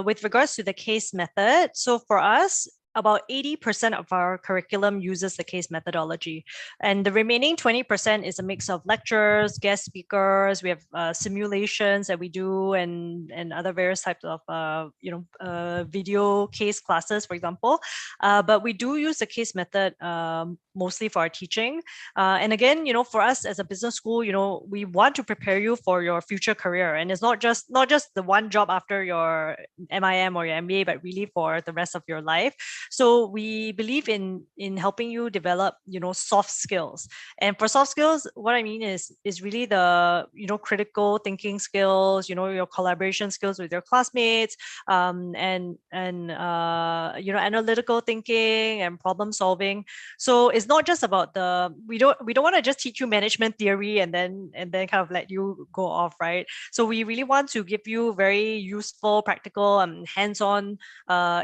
with regards to the case method, so for us, about 80% of our curriculum uses the case methodology. And the remaining 20% is a mix of lectures, guest speakers, we have simulations that we do, and other various types of video case classes, for example. But we do use the case method mostly for our teaching. And again, for us as a business school, we want to prepare you for your future career. And it's not just the one job after your MIM or your MBA, but really for the rest of your life. So we believe in helping you develop, soft skills. And for soft skills, what I mean is really the, critical thinking skills, your collaboration skills with your classmates, and analytical thinking and problem solving. So it's not just about we don't want to just teach you management theory and then kind of let you go off, right? So we really want to give you very useful, practical, hands-on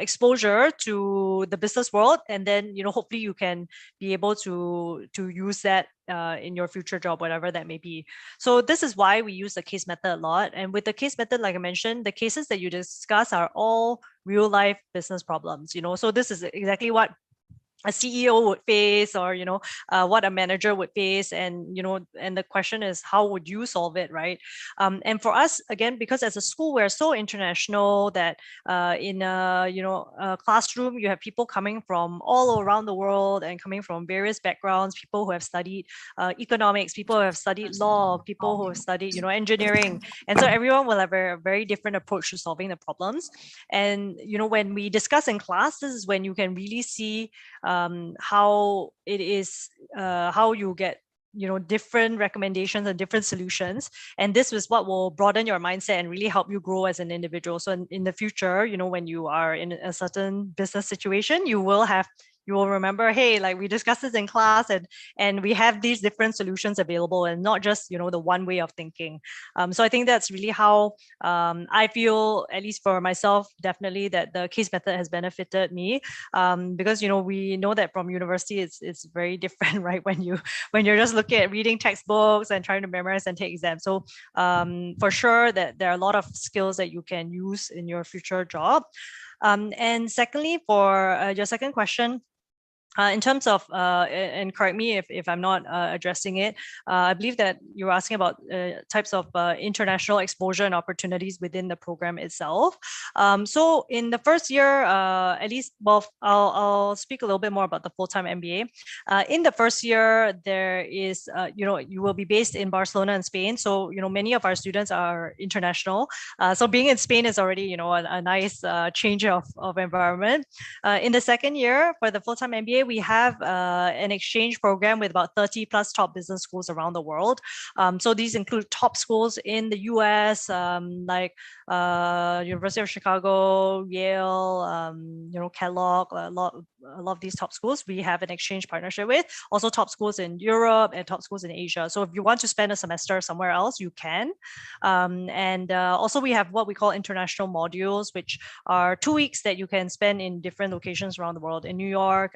exposure to the business world, and then hopefully you can be able to use that in your future job, whatever that may be. So this is why we use the case method a lot. And with the case method, like I mentioned, the cases that you discuss are all real life business problems. So this is exactly what a CEO would face, or what a manager would face, and and the question is, how would you solve it, right? And for us, again, because as a school we're so international that in a classroom you have people coming from all around the world and coming from various backgrounds, people who have studied economics, people who have studied law, people who have studied engineering, and so everyone will have a very different approach to solving the problems. And when we discuss in class, this is when you can really see how it is, how you get different recommendations and different solutions, and this is what will broaden your mindset and really help you grow as an individual. So in the future, when you are in a certain business situation, you will remember, hey, like we discussed this in class, and we have these different solutions available, and not just the one way of thinking. So I think that's really how I feel, at least for myself, definitely, that the case method has benefited me, because we know that from university it's very different, right? When you're just looking at reading textbooks and trying to memorize and take exams. So for sure that there are a lot of skills that you can use in your future job. And secondly, for your second question, in terms of, and correct me if I'm not addressing it, I believe that you're asking about types of international exposure and opportunities within the program itself. So in the first year, at least, well, I'll speak a little bit more about the full-time MBA. In the first year, there is, you will be based in Barcelona in Spain. So, many of our students are international. So being in Spain is already, a nice change of environment. In the second year, for the full-time MBA, we have an exchange program with about 30 plus top business schools around the world. So these include top schools in the US, like University of Chicago, Yale, Kellogg, a lot of these top schools we have an exchange partnership with. Also top schools in Europe and top schools in Asia. So if you want to spend a semester somewhere else, you can. And also we have what we call international modules, which are 2 weeks that you can spend in different locations around the world, in New York,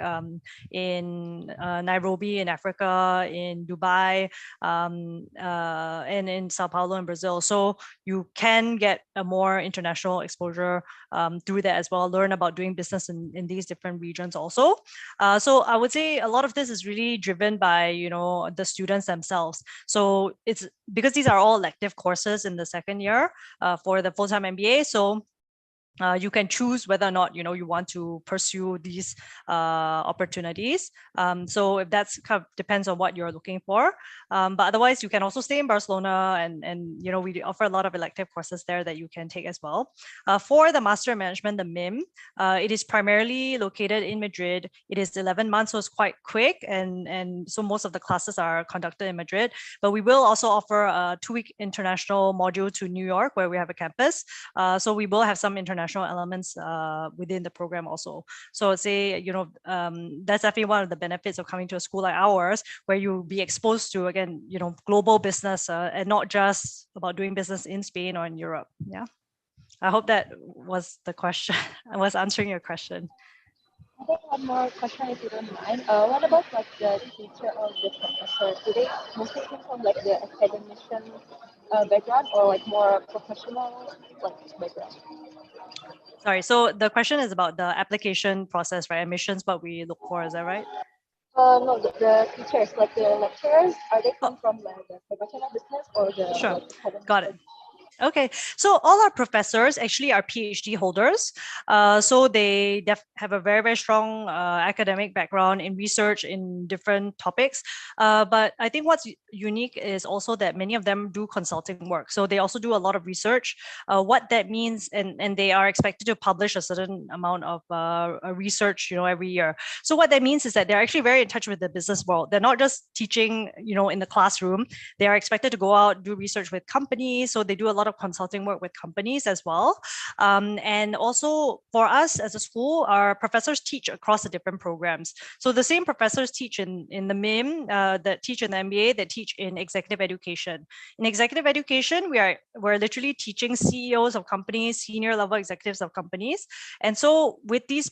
in Nairobi in Africa, in Dubai, and in Sao Paulo in Brazil. So you can get a more international exposure through that as well, learn about doing business in these different regions also. So I would say a lot of this is really driven by, the students themselves. So it's because these are all elective courses in the second year for the full-time MBA. So you can choose whether or not you want to pursue these opportunities. So if that's kind of depends on what you're looking for. But otherwise, you can also stay in Barcelona, and we offer a lot of elective courses there that you can take as well. For the Master in Management, the MIM, it is primarily located in Madrid. It is 11 months, so it's quite quick, and so most of the classes are conducted in Madrid. But we will also offer a 2-week international module to New York, where we have a campus. So we will have some international elements within the program also. So I'd say, that's definitely one of the benefits of coming to a school like ours, where you'll be exposed to, again, global business and not just about doing business in Spain or in Europe. Yeah. I hope that was the question. I was answering your question. I think one more question, if you don't mind. What about like the teacher or the professor? Do they mostly come from like the academician background, or like more professional background? Sorry, so the question is about the application process, right? Admissions, what we look for, is that right? No, the teachers, like the lecturers, are they come from like the professional business or the Sure, academic? got it. Okay, so all our professors actually are PhD holders. So they have a very, very strong academic background in research in different topics. But I think what's unique is also that many of them do consulting work. So they also do a lot of research. What that means, and they are expected to publish a certain amount of research, every year. So what that means is that they're actually very in touch with the business world. They're not just teaching, in the classroom. They are expected to go out, do research with companies. So they do a lot of consulting work with companies as well. And also for us as a school, our professors teach across the different programs. So the same professors teach in the MIM, that teach in the MBA, that teach in executive education. In executive education, we're literally teaching CEOs of companies, senior level executives of companies. And so with these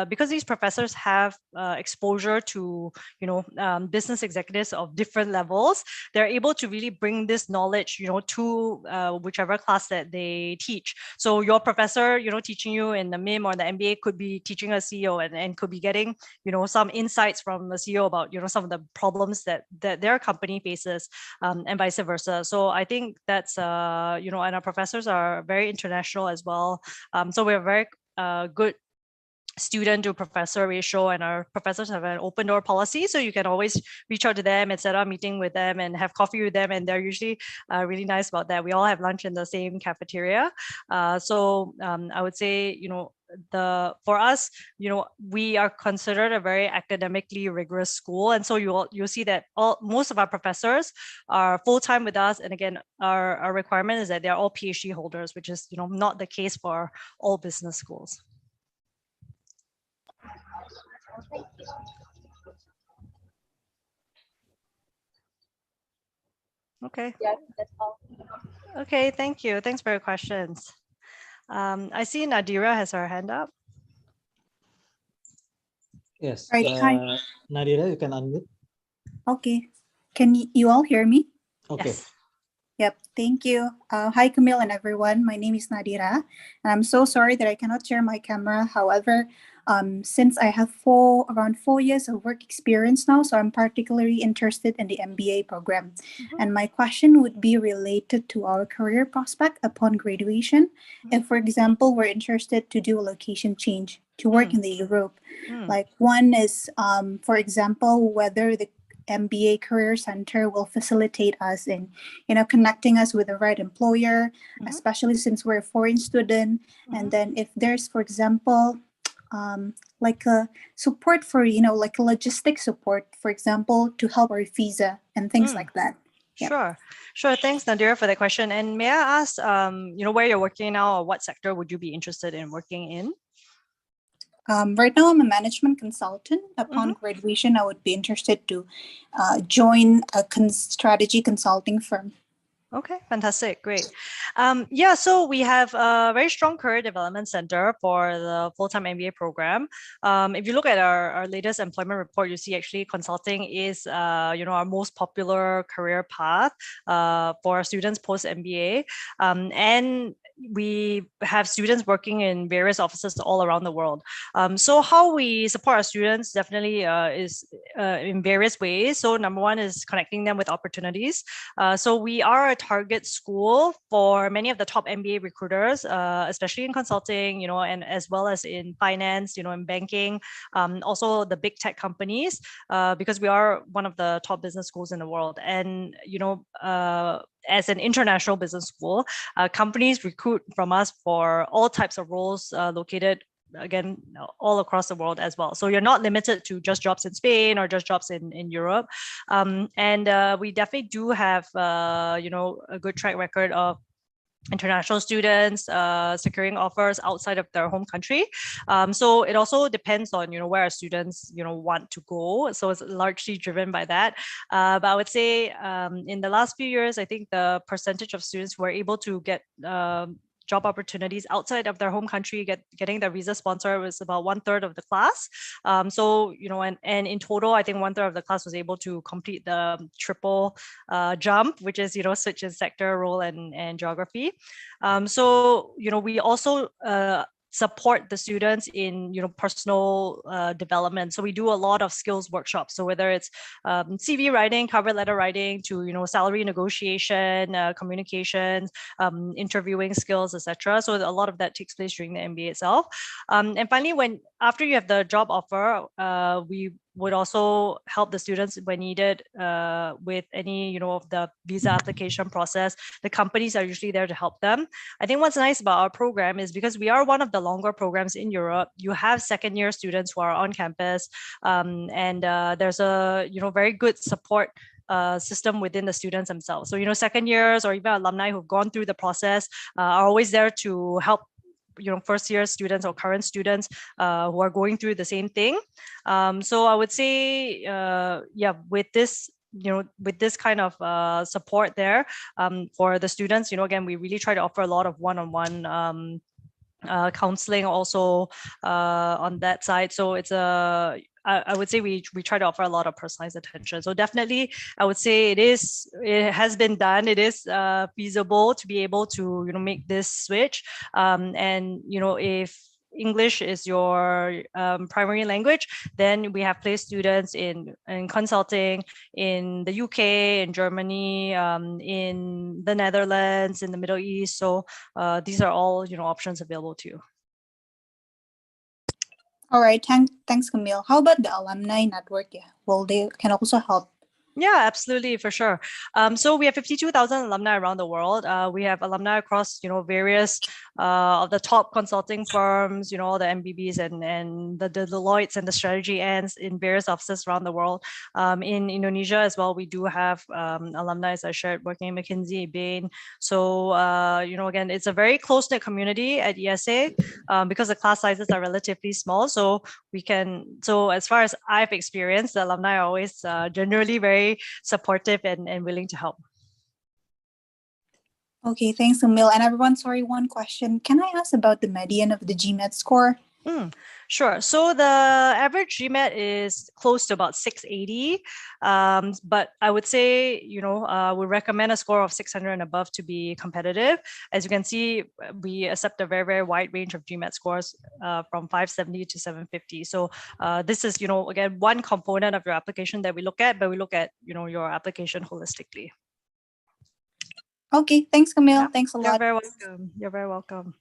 because these professors have exposure to business executives of different levels, they're able to really bring this knowledge to whichever class that they teach. So your professor teaching you in the MIM or the MBA could be teaching a CEO and could be getting some insights from the CEO about some of the problems that their company faces, and vice versa. So I think that's and our professors are very international as well. So we're very good student to professor ratio, and our professors have an open door policy, so you can always reach out to them and set up a meeting with them and have coffee with them, and they're usually really nice about that. We all have lunch in the same cafeteria. So I would say for us, we are considered a very academically rigorous school, and so you'll see that most of our professors are full-time with us, and again our requirement is that they're all PhD holders, which is not the case for all business schools. Okay. Yeah, that's all. Okay, thank you. Thanks for your questions. I see Nadira has her hand up. Yes. Right, hi. Nadira, you can unmute. Okay. Can you all hear me? Okay. Yes. Yep, thank you. Hi, Camille and everyone. My name is Nadira, and I'm so sorry that I cannot share my camera. However, since I have around 4 years of work experience now, so I'm particularly interested in the MBA program. And my question would be related to our career prospect upon graduation. If, for example, we're interested to do a location change to work in the Europe, like one is, for example, whether the MBA Career Center will facilitate us in, connecting us with the right employer, especially since we're a foreign student. And then if there's, for example, like a support for, like a logistic support, for example, to help our visa and things like that. Yeah. Sure. Thanks, Nadira, for that question. And may I ask, where you're working now, or what sector would you be interested in working in? Right now, I'm a management consultant. Upon graduation, I would be interested to join a strategy consulting firm. Okay, fantastic, great. So we have a very strong career development center for the full-time MBA program. If you look at our latest employment report, you see actually consulting is our most popular career path for our students post MBA, and we have students working in various offices all around the world. So how we support our students definitely is in various ways. So number one is connecting them with opportunities. So we are a target school for many of the top MBA recruiters, especially in consulting, and as well as in finance, in banking, also the big tech companies, because we are one of the top business schools in the world. And, as an international business school, companies recruit from us for all types of roles located, again, all across the world as well. So you're not limited to just jobs in Spain or just jobs in Europe. And we definitely do have, a good track record of international students securing offers outside of their home country. So it also depends on, where our students, want to go. So it's largely driven by that. But I would say in the last few years, I think the percentage of students who are able to get job opportunities outside of their home country, getting their visa sponsor, was about 1/3 of the class. So, and in total, I think 1/3 of the class was able to complete the triple jump, which is, switch in sector, role, and geography. So, we also support the students in personal development. So we do a lot of skills workshops. So whether it's CV writing, cover letter writing, to salary negotiation, communications, interviewing skills, etc. So a lot of that takes place during the MBA itself. And finally, after you have the job offer, we would also help the students when needed with any of the visa application process. The companies are usually there to help them. I think what's nice about our program is because we are one of the longer programs in Europe, you have second-year students who are on campus, and there's a very good support system within the students themselves. So second years or even alumni who've gone through the process are always there to help first year students or current students who are going through the same thing. So I would say, with this, with this kind of support there for the students, again, we really try to offer a lot of one-on-one counseling also on that side. So it's I would say we try to offer a lot of personalized attention. So definitely, I would say it has been done. It is feasible to be able to make this switch. And if English is your primary language, then we have placed students in consulting in the UK, in Germany, in the Netherlands, in the Middle East. So these are all options available to you. All right, thanks, Camille. How about the alumni network? Yeah, well, they can also help. Yeah, absolutely, for sure. So we have 52,000 alumni around the world. We have alumni across, various of the top consulting firms, all the MBBs and the Deloittes and the strategy ends in various offices around the world. In Indonesia as well, we do have alumni, as I shared, working in McKinsey, Bain. So, again, it's a very close-knit community at IESE because the class sizes are relatively small. So as far as I've experienced, the alumni are always generally very supportive and willing to help. Okay, thanks, Camille. And everyone, sorry, one question. Can I ask about the median of the GMAT score? Sure. So the average GMAT is close to about 680. But I would say, we recommend a score of 600 and above to be competitive. As you can see, we accept a very, very wide range of GMAT scores from 570 to 750. So this is, again, one component of your application that we look at, but we look at, your application holistically. Okay, thanks, Camille. Yeah, thanks a lot. You're very welcome. You're very welcome.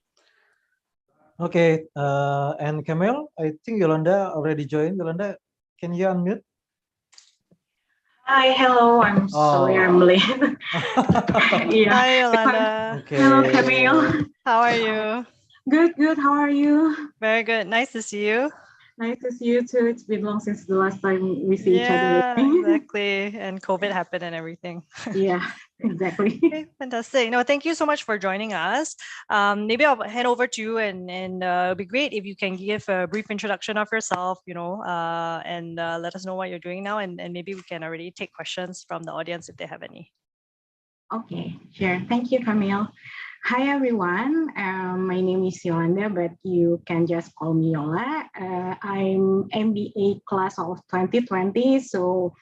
Okay, and Camille, I think Yolanda already joined. Yolanda, can you unmute? Hi, hello. I'm sorry I'm late. Yeah. Hi, Yolanda. Okay. Hello, Camille. How are you? Good. How are you? Very good. Nice to see you. Nice to see you too. It's been long since the last time we see each other. Yeah, exactly. And COVID happened and everything. Yeah, exactly. Okay, fantastic. No, thank you so much for joining us. Maybe I'll hand over to you, and it'd be great if you can give a brief introduction of yourself, and let us know what you're doing now, and maybe we can already take questions from the audience if they have any. Okay, sure. Thank you, Camille. Hi, everyone. My name is Yolanda, but you can just call me Yola. I'm MBA class of 2020, so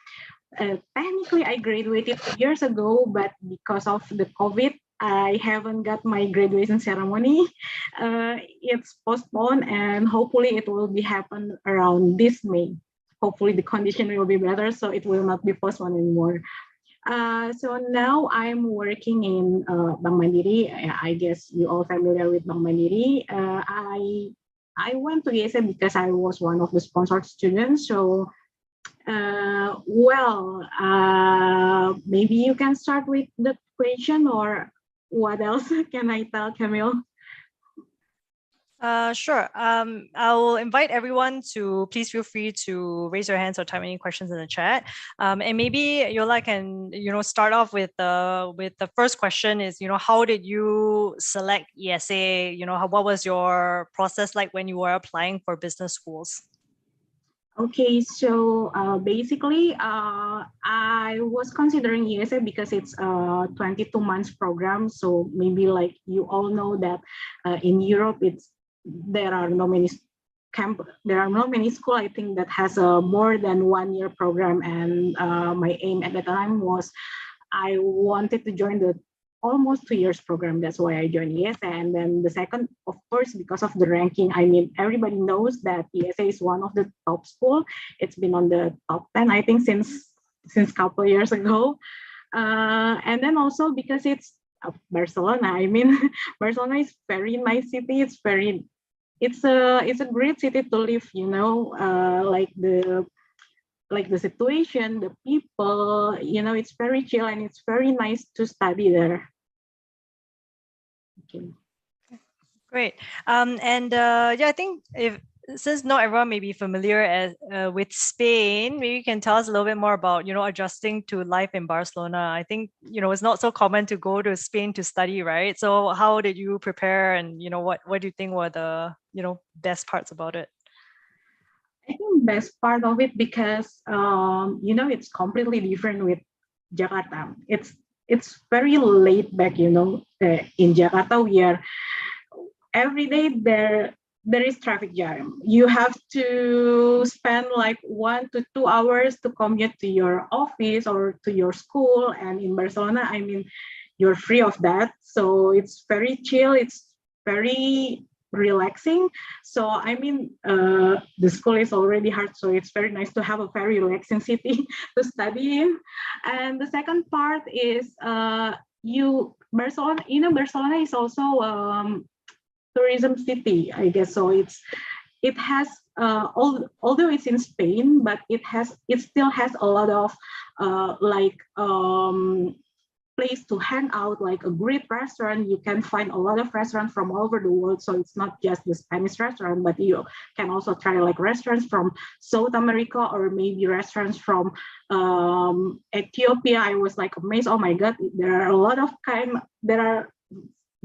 technically I graduated 2 years ago, but because of the COVID, I haven't got my graduation ceremony. It's postponed, and hopefully it will be happen around this May. Hopefully the condition will be better, so it will not be postponed anymore. So now I'm working in Bank Mandiri. I guess you all familiar with Bank Mandiri. I went to IESE because I was one of the sponsored students. So, maybe you can start with the question, or what else can I tell, Camille? Sure. I will invite everyone to please feel free to raise your hands or type any questions in the chat. And maybe Yola can, start off with the first question is, how did you select IESE? What was your process like when you were applying for business schools? Okay, so basically, I was considering IESE because it's a 22 months program. So maybe like you all know that in Europe, there are not many schools, I think, that has a more than 1 year program. And my aim at the time was I wanted to join the almost 2 years program. That's why I joined IESE. And then the second, of course, because of the ranking. I mean, everybody knows that IESE is one of the top school. It's been on the top 10, I think, since couple years ago. And then also because it's Barcelona. I mean, Barcelona is very nice city. It's a great city to live. Like the situation, the people. It's very chill and it's very nice to study there. Okay. Great. I think since not everyone may be familiar with Spain, maybe you can tell us a little bit more about, adjusting to life in Barcelona. I think, it's not so common to go to Spain to study, right? So how did you prepare, and, what do you think were the, best parts about it? I think best part of it because, it's completely different with Jakarta. It's very laid back, in Jakarta we are every day there is traffic jam. You have to spend like 1 to 2 hours to commute to your office or to your school. And in Barcelona, I mean, you're free of that. So it's very chill. It's very relaxing. So I mean, the school is already hard. So it's very nice to have a very relaxing city to study in. And the second part is Barcelona is also tourism city, I guess. So it has although it's in Spain, but it still has a lot of place to hang out, like a great restaurant. You can find a lot of restaurants from all over the world. So it's not just the Spanish restaurant, but you can also try like restaurants from South America or maybe restaurants from Ethiopia. I was like amazed. Oh my God, there are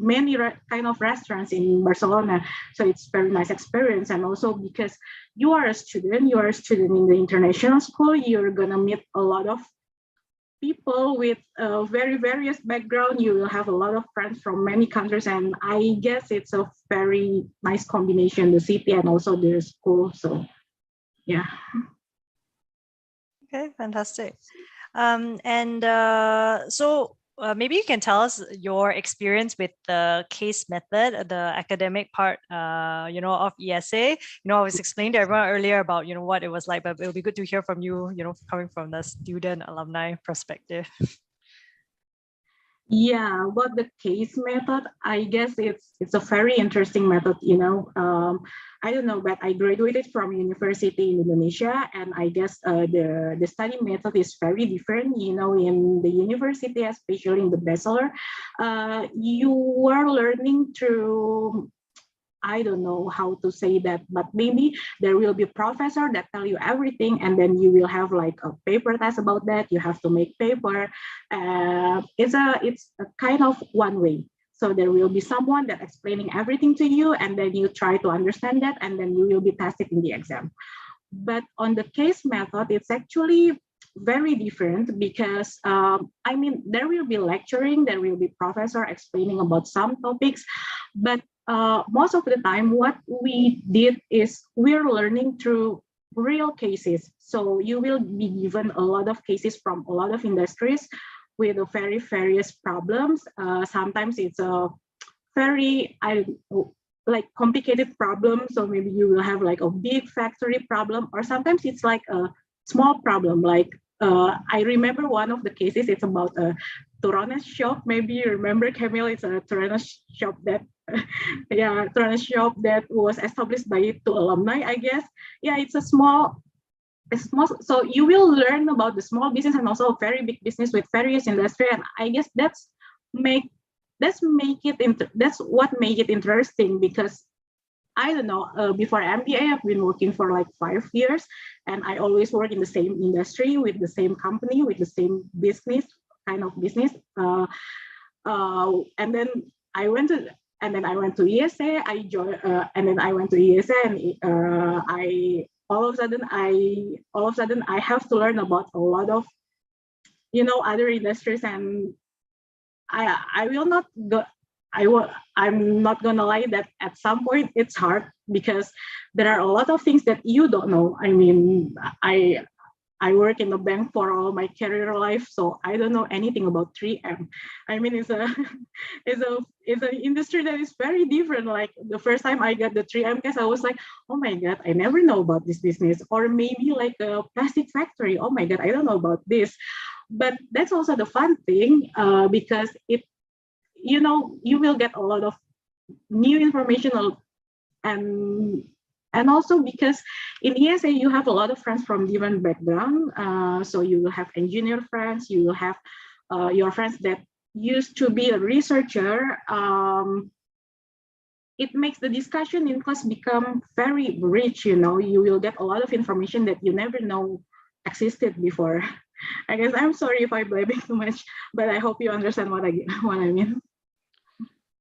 many kind of restaurants in Barcelona. So it's very nice experience. And also because you are a student in the international school, you're gonna meet a lot of people with very various background. You will have a lot of friends from many countries, and I guess it's a very nice combination, the city and also the school. So yeah. Okay, fantastic. Maybe you can tell us your experience with the case method, the academic part, of IESE. I was explaining to everyone earlier about, what it was like, but it'll be good to hear from you, coming from the student alumni perspective. Yeah, about the case method, I guess it's a very interesting method. I don't know, but I graduated from university in Indonesia, and I guess the study method is very different. In the university, especially in the bachelor, you are learning through, I don't know how to say that, but maybe there will be a professor that tell you everything, and then you will have like a paper test about that. You have to make paper. It's a kind of one way. So there will be someone that explaining everything to you, and then you try to understand that, and then you will be tested in the exam. But on the case method, it's actually very different because there will be lecturing, there will be professor explaining about some topics, but most of the time what we did is we're learning through real cases. So you will be given a lot of cases from a lot of industries with very various problems. Sometimes it's a very complicated problem. So maybe you will have like a big factory problem, or sometimes it's like a small problem. Like I remember one of the cases, it's about a Toranas shop. Maybe you remember, Camille, it's a Toranas shop that, Toranas shop that was established by two alumni, I guess. Yeah, it's a small, so you will learn about the small business and also a very big business with various industry. And I guess that's what make it interesting, because I don't know, before MBA, I've been working for like 5 years, and I always work in the same industry with the same company, with the same kind of business. And then I went to IESE. I joined, and then I went to IESE, and all of a sudden I have to learn about a lot of, other industries, and I'm not gonna lie that at some point it's hard, because there are a lot of things that you don't know. I mean, I work in the bank for all my career life, so I don't know anything about 3M. I mean, it's an industry that is very different. Like the first time I got the 3M case, I was like, oh my God, I never know about this business. Or maybe like a plastic factory. Oh my God, I don't know about this. But that's also the fun thing, because you will get a lot of new information, and also because in IESE you have a lot of friends from different background. So you will have engineer friends, you will have your friends that used to be a researcher. It makes the discussion in class become very rich. You will get a lot of information that you never know existed before. I guess I'm sorry if I'm blabbing too much, but I hope you understand what I mean.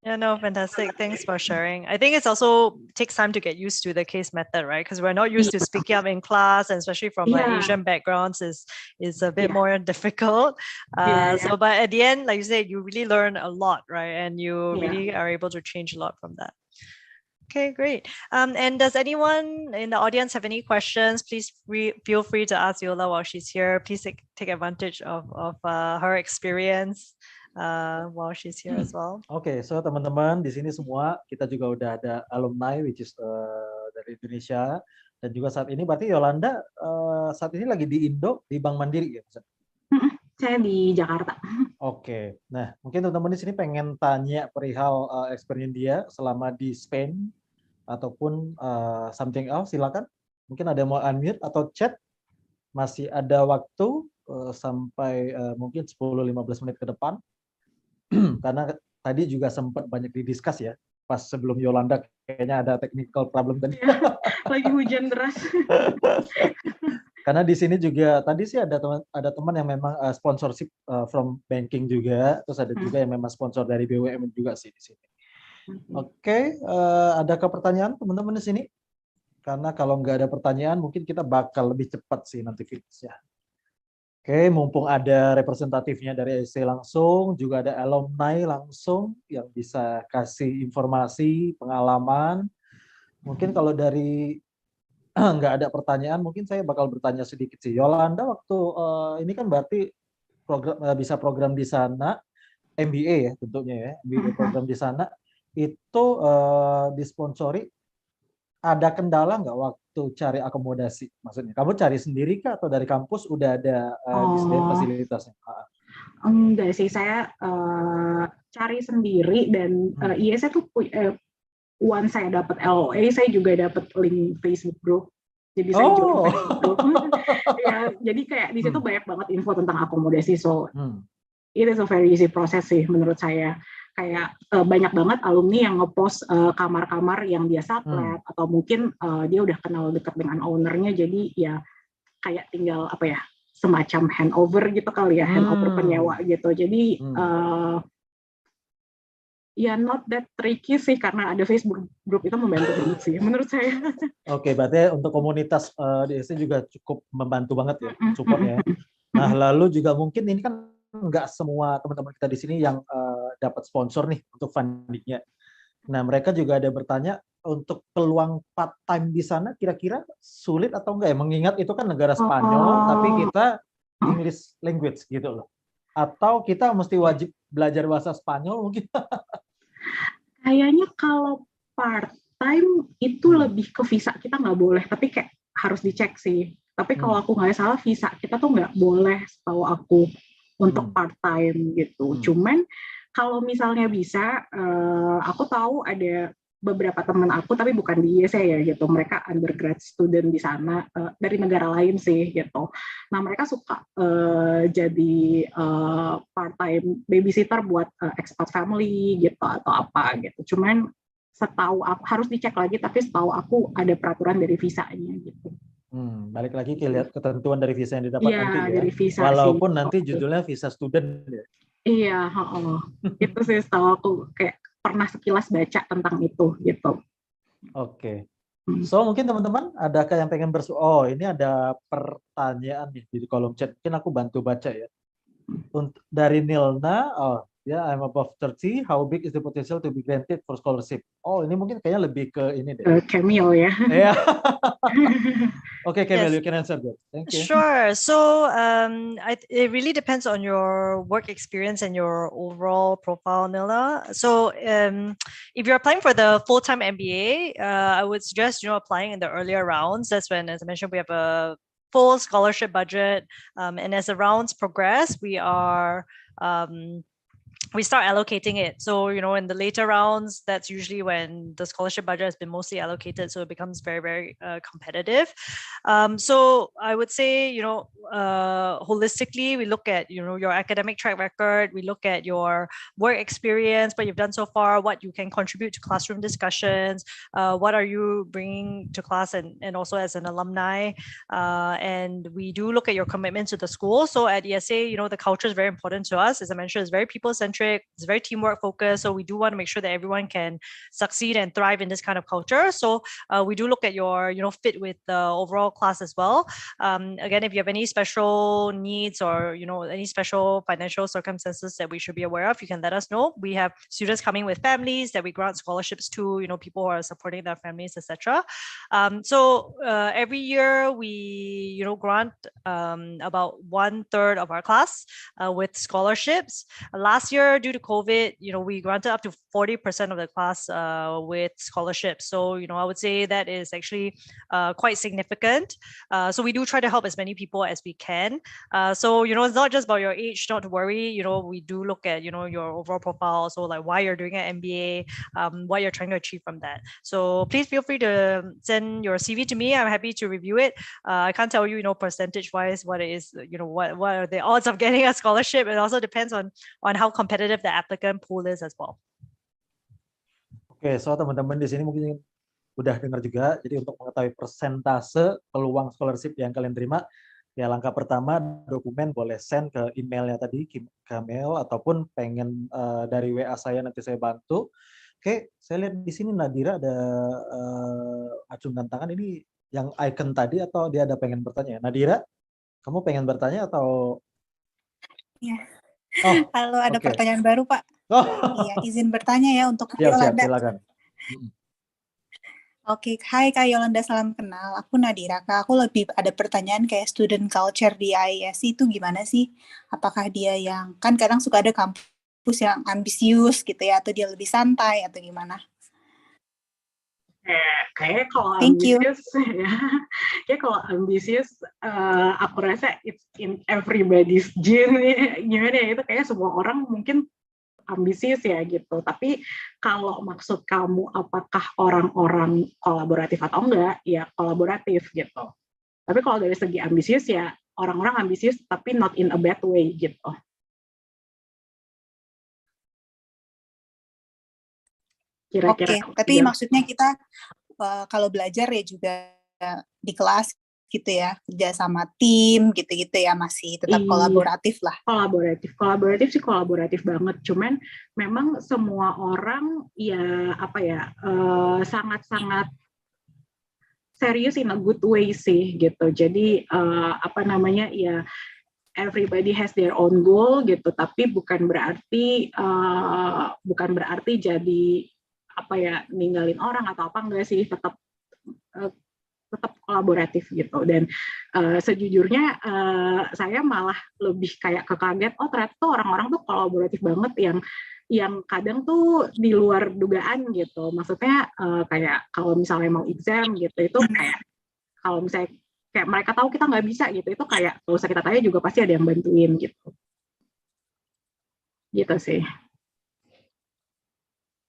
Yeah, no, fantastic. Thanks for sharing. I think it's also takes time to get used to the case method, right? Because we're not used to speaking up in class, and especially from Asian backgrounds is a bit more difficult. So, but at the end, like you said, you really learn a lot, right? And you really are able to change a lot from that. Okay, great. And does anyone in the audience have any questions? Please feel free to ask Yola while she's here. Please take advantage of her experience while she's here as well. Oke, so teman-teman di sini semua kita juga udah ada alumni which is dari Indonesia, dan juga saat ini berarti Yolanda saat ini lagi di Indo di Bank Mandiri ya? Saya di Jakarta. Oke, nah mungkin teman-teman di sini pengen tanya perihal experience dia selama di Spain ataupun something else, silakan. Mungkin ada yang mau unmute atau chat, masih ada waktu sampai mungkin 10-15 menit ke depan. Karena tadi juga sempat banyak didiskus ya, pas sebelum Yolanda kayaknya ada technical problem tadi. Lagi hujan deras. Karena di sini juga tadi sih ada teman yang memang sponsorship from banking juga, terus ada juga yang memang sponsor dari BUMN juga sih di sini. Oke, adakah pertanyaan teman-teman di sini? Karena kalau nggak ada pertanyaan mungkin kita bakal lebih cepat sih nanti finish ya. Oke, mumpung ada representatifnya dari IESE langsung, juga ada alumni langsung yang bisa kasih informasi, pengalaman. Mungkin kalau dari nggak ada pertanyaan, mungkin saya bakal bertanya sedikit sih. Yolanda, waktu ini kan berarti bisa program di sana, MBA ya tentunya ya, MBA program di sana, itu disponsori. Ada kendala nggak waktu cari akomodasi? Maksudnya, kamu cari sendiri kah atau dari kampus udah ada disediain fasilitasnya? Enggak sih, saya cari sendiri, dan IESE tuh once saya dapat LOA, saya juga dapat link Facebook group. Jadi saya join Facebook group. Ya, jadi kayak di situ banyak banget info tentang akomodasi. So it is a very easy process sih menurut saya. kayak banyak banget alumni yang ngepost kamar-kamar yang dia sublet atau mungkin dia udah kenal dekat dengan ownernya, jadi ya kayak tinggal apa ya, semacam handover gitu kali ya, handover penyewa gitu. Jadi ya not that tricky sih, karena ada Facebook group itu membantu banget sih menurut saya. Oke, berarti untuk komunitas di IESE juga cukup membantu banget ya, support ya. Nah, lalu juga mungkin ini kan nggak semua teman-teman kita di sini yang dapat sponsor nih untuk fundingnya. Nah, mereka juga ada bertanya untuk peluang part time di sana kira-kira sulit atau enggak ya? Mengingat itu kan negara Spanyol, tapi kita English language gitu loh. Atau kita mesti wajib belajar bahasa Spanyol mungkin? Kayaknya kalau part time itu lebih ke visa kita nggak boleh, tapi kayak harus dicek sih. Tapi kalau aku nggak salah visa kita tuh nggak boleh, setahu aku, untuk part time gitu. Cuman kalau misalnya bisa, aku tahu ada beberapa teman aku, tapi bukan di IESE ya gitu. Mereka undergrad student di sana dari negara lain sih gitu. Nah, mereka suka jadi part time babysitter buat expat family gitu atau apa gitu. Cuman setahu aku harus dicek lagi, tapi setahu aku ada peraturan dari visanya gitu. Balik lagi ke lihat ketentuan dari visa yang didapat nanti ya. Dari visa walaupun sih, nanti judulnya visa student ya. Iya, itu sih setahu aku, kayak pernah sekilas baca tentang itu gitu. Oke. So mungkin teman-teman adakah yang pengen oh ini ada pertanyaan nih di kolom chat, mungkin aku bantu baca ya. Untuk dari Nilna, I'm above 30, how big is the potential to be granted for scholarship? Oh, ini mungkin kayaknya lebih ke ini deh. Camille ya. Iya. Okay, Camille, you can answer that. Thank you. Sure. So it really depends on your work experience and your overall profile, Nila. So if you're applying for the full-time MBA, I would suggest applying in the earlier rounds. That's when, as I mentioned, we have a full scholarship budget, and as the rounds progress, we start allocating it. So, in the later rounds, that's usually when the scholarship budget has been mostly allocated. So it becomes very, very competitive. So I would say, holistically, we look at, your academic track record. We look at your work experience, what you've done so far, what you can contribute to classroom discussions, what are you bringing to class and also as an alumni. And we do look at your commitment to the school. So at IESE, the culture is very important to us. As I mentioned, it's very people-centric. It's very teamwork focused. So we do want to make sure that everyone can succeed and thrive in this kind of culture. So we do look at your, fit with the overall class as well. Again, if you have any special needs or, any special financial circumstances that we should be aware of, you can let us know. We have students coming with families that we grant scholarships to, people who are supporting their families, etc. So every year we, grant about 1/3 of our class with scholarships. Last year, due to COVID, we granted up to 40% of the class with scholarships. So, I would say that is actually quite significant. So we do try to help as many people as we can. So, it's not just about your age, not to worry. We do look at, your overall profile. So like why you're doing an MBA, what you're trying to achieve from that. So please feel free to send your CV to me. I'm happy to review it. I can't tell you, percentage wise, what it is, what are the odds of getting a scholarship. It also depends on how competitive the applicant pool is as well. Oke, so teman-teman di sini mungkin udah dengar juga. Jadi untuk mengetahui persentase peluang scholarship yang kalian terima, ya langkah pertama dokumen boleh send ke emailnya tadi, Kamel, ataupun pengen dari WA saya nanti saya bantu. Oke, saya lihat di sini Nadira ada acungan tangan, ini yang icon tadi atau dia ada pengen bertanya? Nadira, kamu pengen bertanya atau? Ya. Halo, ada pertanyaan baru, Pak. Iya, izin bertanya ya untuk Kak Yolanda. Silakan. Oke, hai Kak Yolanda, salam kenal. Aku Nadira, Kak. Aku lebih ada pertanyaan kayak student culture di IESE itu gimana sih? Apakah dia yang, kan kadang suka ada kampus yang ambisius gitu ya, atau dia lebih santai atau gimana? Kayak kalau ambisius ya, kalau ambisius aku rasa it's in everybody's gene ya, gimana ya, itu kayak semua orang mungkin ambisius ya gitu. Tapi kalau maksud kamu apakah orang-orang kolaboratif atau enggak, ya kolaboratif gitu. Tapi kalau dari segi ambisius ya orang-orang ambisius tapi not in a bad way gitu. Kira-kira. Oke, tapi maksudnya kita kalau belajar ya juga di kelas gitu ya, kerja sama tim gitu-gitu ya, masih tetap kolaboratif lah. Kolaboratif sih kolaboratif banget. Cuman memang semua orang ya sangat-sangat serius in a good way sih gitu. Jadi ya everybody has their own goal gitu. Tapi bukan berarti jadi ninggalin orang atau apa, enggak sih, tetap kolaboratif gitu. Dan sejujurnya saya malah lebih kayak kekaget, ternyata tuh orang-orang tuh kolaboratif banget, yang kadang tuh di luar dugaan gitu. Maksudnya kayak kalau misalnya mau exam gitu, itu kayak kalau misalnya kayak mereka tahu kita nggak bisa gitu, itu kayak nggak usah kita tanya juga pasti ada yang bantuin gitu sih.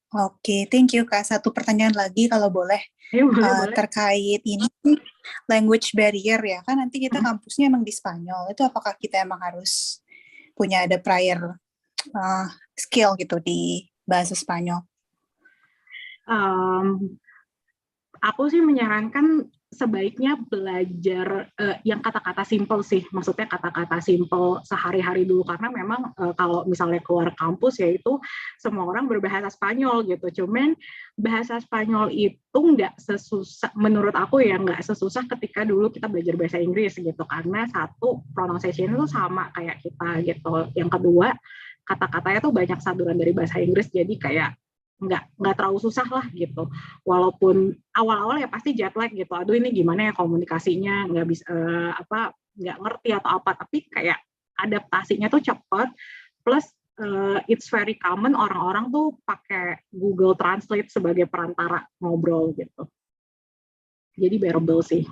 Oke, thank you Kak. Satu pertanyaan lagi kalau boleh. Boleh. Terkait ini language barrier ya, kan nanti kita kampusnya emang di Spanyol. Itu apakah kita emang harus punya ada prior skill gitu di bahasa Spanyol? Aku sih menyarankan sebaiknya belajar yang kata-kata simple sih, maksudnya kata-kata simple sehari-hari dulu, karena memang kalau misalnya keluar kampus ya itu semua orang berbahasa Spanyol gitu. Cuman bahasa Spanyol itu nggak sesusah, menurut aku ya nggak sesusah ketika dulu kita belajar bahasa Inggris gitu, karena satu, pronunciation itu sama kayak kita gitu. Yang kedua, kata-katanya tuh banyak saduran dari bahasa Inggris, jadi kayak nggak terlalu susah lah gitu. Walaupun awal-awal ya pasti jet lag gitu, aduh ini gimana ya komunikasinya, nggak bisa nggak ngerti atau apa, tapi kayak adaptasinya tuh cepet. Plus it's very common orang-orang tuh pakai Google Translate sebagai perantara ngobrol gitu, jadi bearable sih.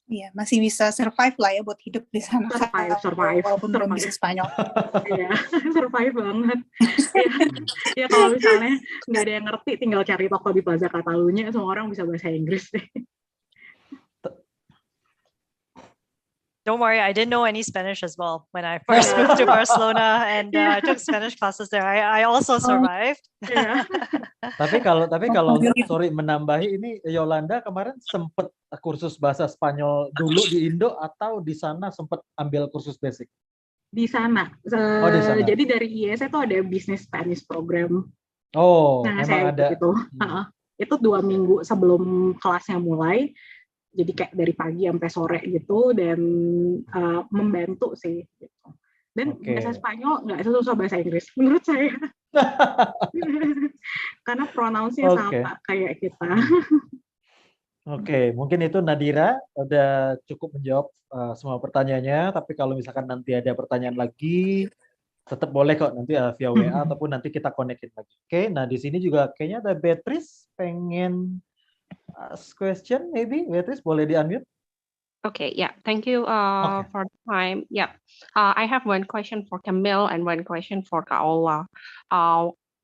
Iya, masih bisa survive lah ya buat hidup di sana. Survive. Walaupun belum bisa Spanyol. Iya, survive banget. Ya kalau misalnya nggak ada yang ngerti, tinggal cari toko di Plaza Catalunya, semua orang bisa bahasa Inggris deh. Don't worry, I didn't know any Spanish as well when I first moved to Barcelona, and I took Spanish classes there. I also survived. Tapi kalau sorry menambahi, ini Yolanda kemarin sempat kursus bahasa Spanyol dulu di Indo atau di sana sempat ambil kursus basic? Di sana. Di sana. Jadi dari IESE itu ada Business Spanish Program. Memang saya ada. Itu 2 minggu sebelum kelasnya mulai. Jadi kayak dari pagi sampai sore gitu, dan membantu sih gitu. Dan bahasa Spanyol nggak sesusah bahasa Inggris menurut saya. Karena pronounce-nya sama kayak kita. Oke, mungkin itu Nadira udah cukup menjawab semua pertanyaannya, tapi kalau misalkan nanti ada pertanyaan lagi tetap boleh kok nanti via WA ataupun nanti kita connect-in lagi. Oke, nah di sini juga kayaknya ada Beatrice pengen ask question, maybe Beatrice boleh di-unmute? Okay, yeah, thank you for the time. Yeah, I have one question for Camille and one question for Kaola.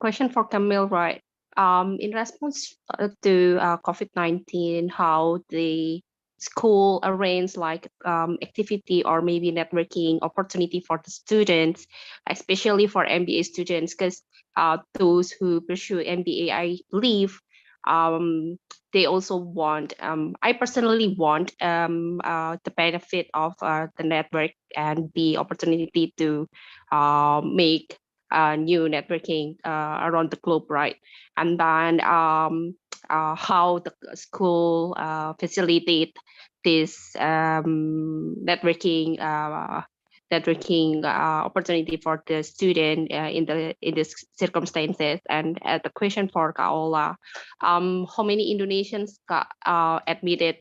Question for Camille, right? In response to COVID-19, how the school arrange like activity or maybe networking opportunity for the students, especially for MBA students, because those who pursue MBA, I believe, they also want, I personally want the benefit of the network and the opportunity to make new networking around the globe, right? And then how the school facilitate this networking opportunity for the student in these circumstances. And the question for Kaola, how many Indonesians got admitted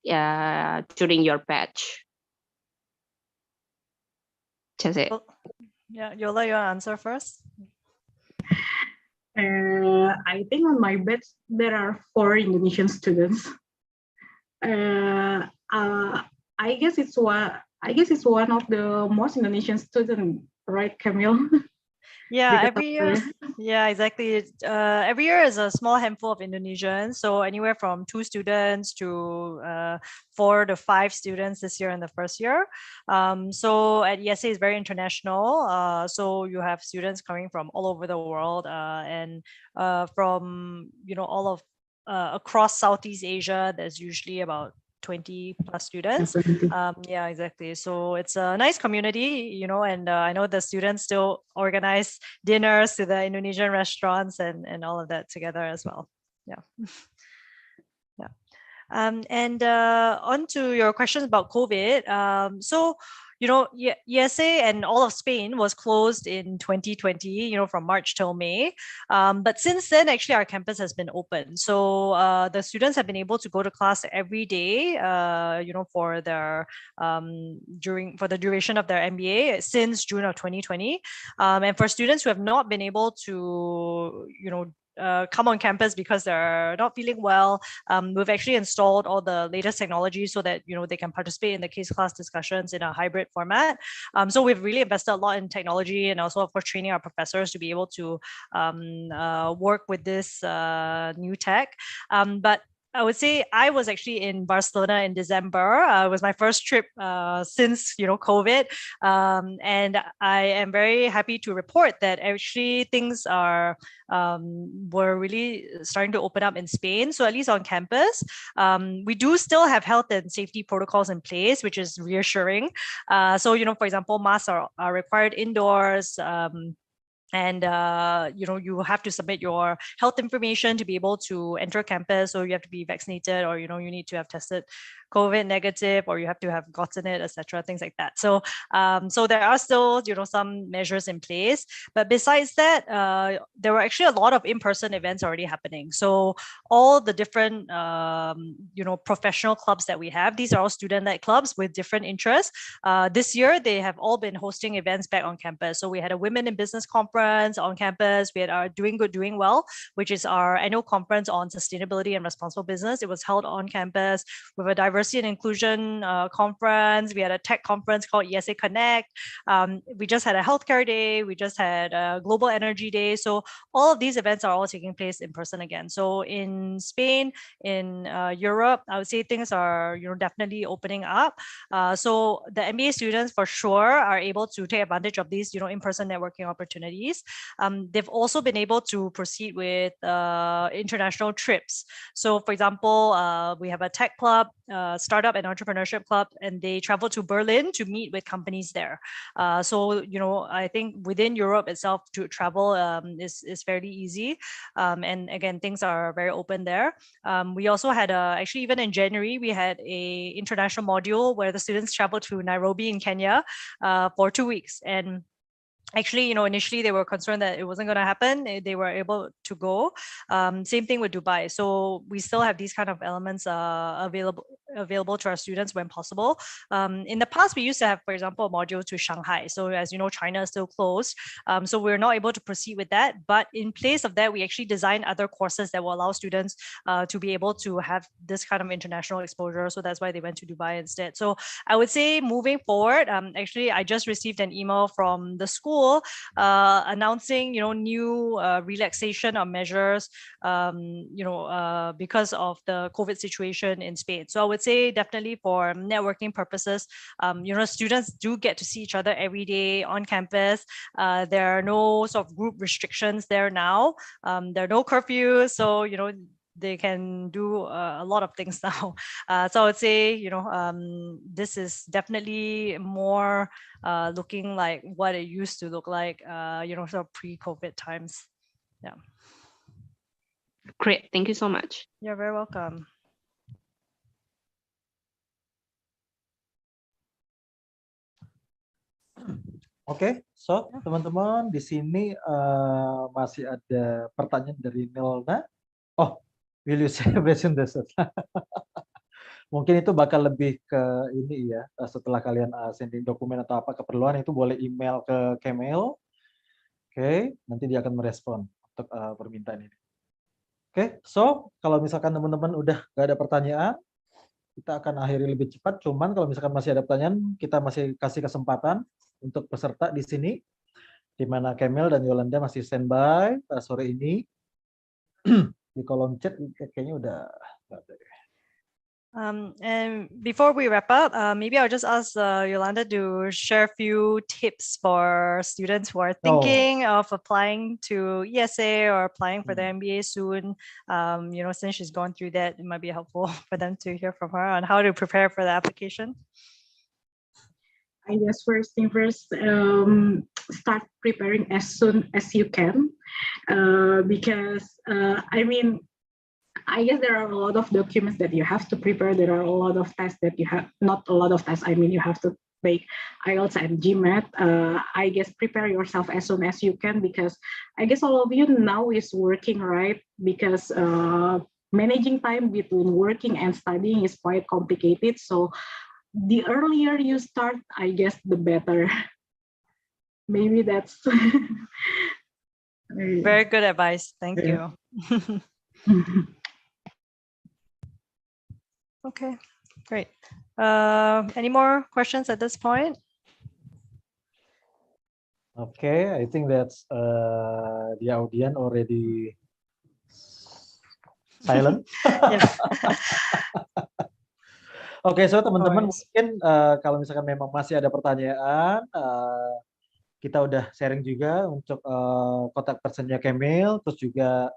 during your batch? That's it. Yeah, Yola, you want to answer first? I think on my batch there are 4 Indonesian students. I guess it's one of the most Indonesian students, right, Camille? Yeah, every year. Yeah, exactly. Every year is a small handful of Indonesians. So anywhere from 2 students to 4 to 5 students this year in the first year. So at IESE is very international. So you have students coming from all over the world and from all of across Southeast Asia. There's usually about 20 plus students. Yeah, exactly. So it's a nice community, and I know the students still organize dinners to the Indonesian restaurants and all of that together as well. Yeah. Yeah. And on to your questions about COVID. So, IESE and all of Spain was closed in 2020, from March till May. But since then, actually, our campus has been open. So the students have been able to go to class every day, for their for the duration of their MBA since June of 2020. And for students who have not been able to, come on campus because they're not feeling well, we've actually installed all the latest technology so that they can participate in the case class discussions in a hybrid format. So we've really invested a lot in technology and also, of course, training our professors to be able to work with this new tech. But I would say I was actually in Barcelona in December. It was my first trip since COVID, and I am very happy to report that actually things were really starting to open up in Spain. So at least on campus, we do still have health and safety protocols in place, which is reassuring. So for example, masks are required indoors. And you have to submit your health information to be able to enter campus. So you have to be vaccinated, or you need to have tested COVID negative, or you have to have gotten it, etc. Things like that. So so there are still some measures in place. But besides that, there were actually a lot of in-person events already happening. So all the different professional clubs that we have, these are all student-led clubs with different interests. This year they have all been hosting events back on campus. So we had a Women in Business conference on campus. We had our Doing Good, Doing Well, which is our annual conference on sustainability and responsible business. It was held on campus. With a diversity and inclusion conference. We had a tech conference called IESE Connect. We just had a healthcare day. We just had a global energy day. So all of these events are all taking place in person again. So in Spain, in Europe, I would say things are definitely opening up. So the MBA students for sure are able to take advantage of these in-person networking opportunities. They've also been able to proceed with international trips. So for example, we have a tech club, startup and entrepreneurship club, and they travel to Berlin to meet with companies there. So I think within Europe itself to travel is fairly easy. And again, things are very open there. We also had actually even in January, we had a international module where the students traveled to Nairobi in Kenya for 2 weeks. And actually, initially they were concerned that it wasn't going to happen. They were able to go. Same thing with Dubai. So we still have these kind of elements available to our students when possible. In the past, we used to have, for example, a module to Shanghai. So as you know, China is still closed. So we're not able to proceed with that. But in place of that, we actually designed other courses that will allow students to be able to have this kind of international exposure. So that's why they went to Dubai instead. So I would say moving forward, actually, I just received an email from the school announcing new relaxation of measures because of the COVID situation in Spain. So I would say definitely for networking purposes, students do get to see each other every day on campus. There are no sort of group restrictions there now. There are no curfews, so they can do a lot of things now. So I would say, this is definitely more looking like what it used to look like, sort of pre-COVID times. Yeah. Great. Thank you so much. You're very welcome. Oke, so teman-teman di sini masih ada pertanyaan dari Milna. Oh, will you say question this? Mungkin itu bakal lebih ke ini ya, setelah kalian sending dokumen atau apa keperluan itu boleh email ke Kemel. Oke, nanti dia akan merespon untuk permintaan ini. Oke, so kalau misalkan teman-teman udah gak ada pertanyaan, kita akan akhiri lebih cepat. Cuman kalau misalkan masih ada pertanyaan, kita masih kasih kesempatan untuk peserta di sini. di mana Kamil dan Yolanda masih standby sore ini. Di kolom chat kayaknya udah. And before we wrap up, maybe I'll just ask Yolanda to share a few tips for students who are thinking of applying to IESE or applying for the MBA soon. Since she's gone through that, it might be helpful for them to hear from her on how to prepare for the application. I guess first thing first, start preparing as soon as you can, because I guess there are a lot of documents that you have to prepare. There are a lot of tests that you have, not a lot of tests, you have to take IELTS and GMAT. I guess prepare yourself as soon as you can, because I guess all of you now is working, right? Because managing time between working and studying is quite complicated. So the earlier you start, I guess the better. Maybe that's very good advice. Thank you. Okay, great. Any more questions at this point? Okay, I think that's the audience already silent. Oke, so teman-teman mungkin kalau misalkan memang masih ada pertanyaan, kita udah sharing juga untuk kontak personnya Kamil, terus juga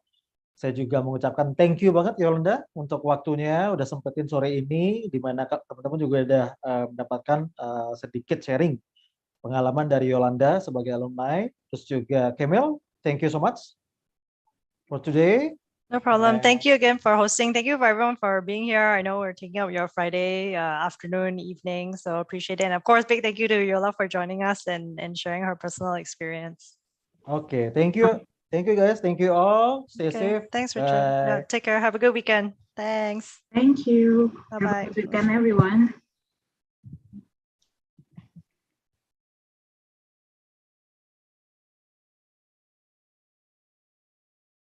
saya juga mengucapkan thank you banget Yolanda untuk waktunya, udah sempetin sore ini, di mana teman-teman juga udah mendapatkan sedikit sharing pengalaman dari Yolanda sebagai alumni, terus juga Kamil, thank you so much for today. No problem. Thank you again for hosting. Thank you for everyone for being here. I know we're taking up your Friday afternoon, evening, so appreciate it. And of course, big thank you to Yola for joining us and sharing her personal experience. Okay, thank you. Thank you guys. Thank you all. Stay safe. Thanks, Richard. Yeah, take care. Have a good weekend. Thanks. Thank you. Bye-bye. Have a good weekend, everyone.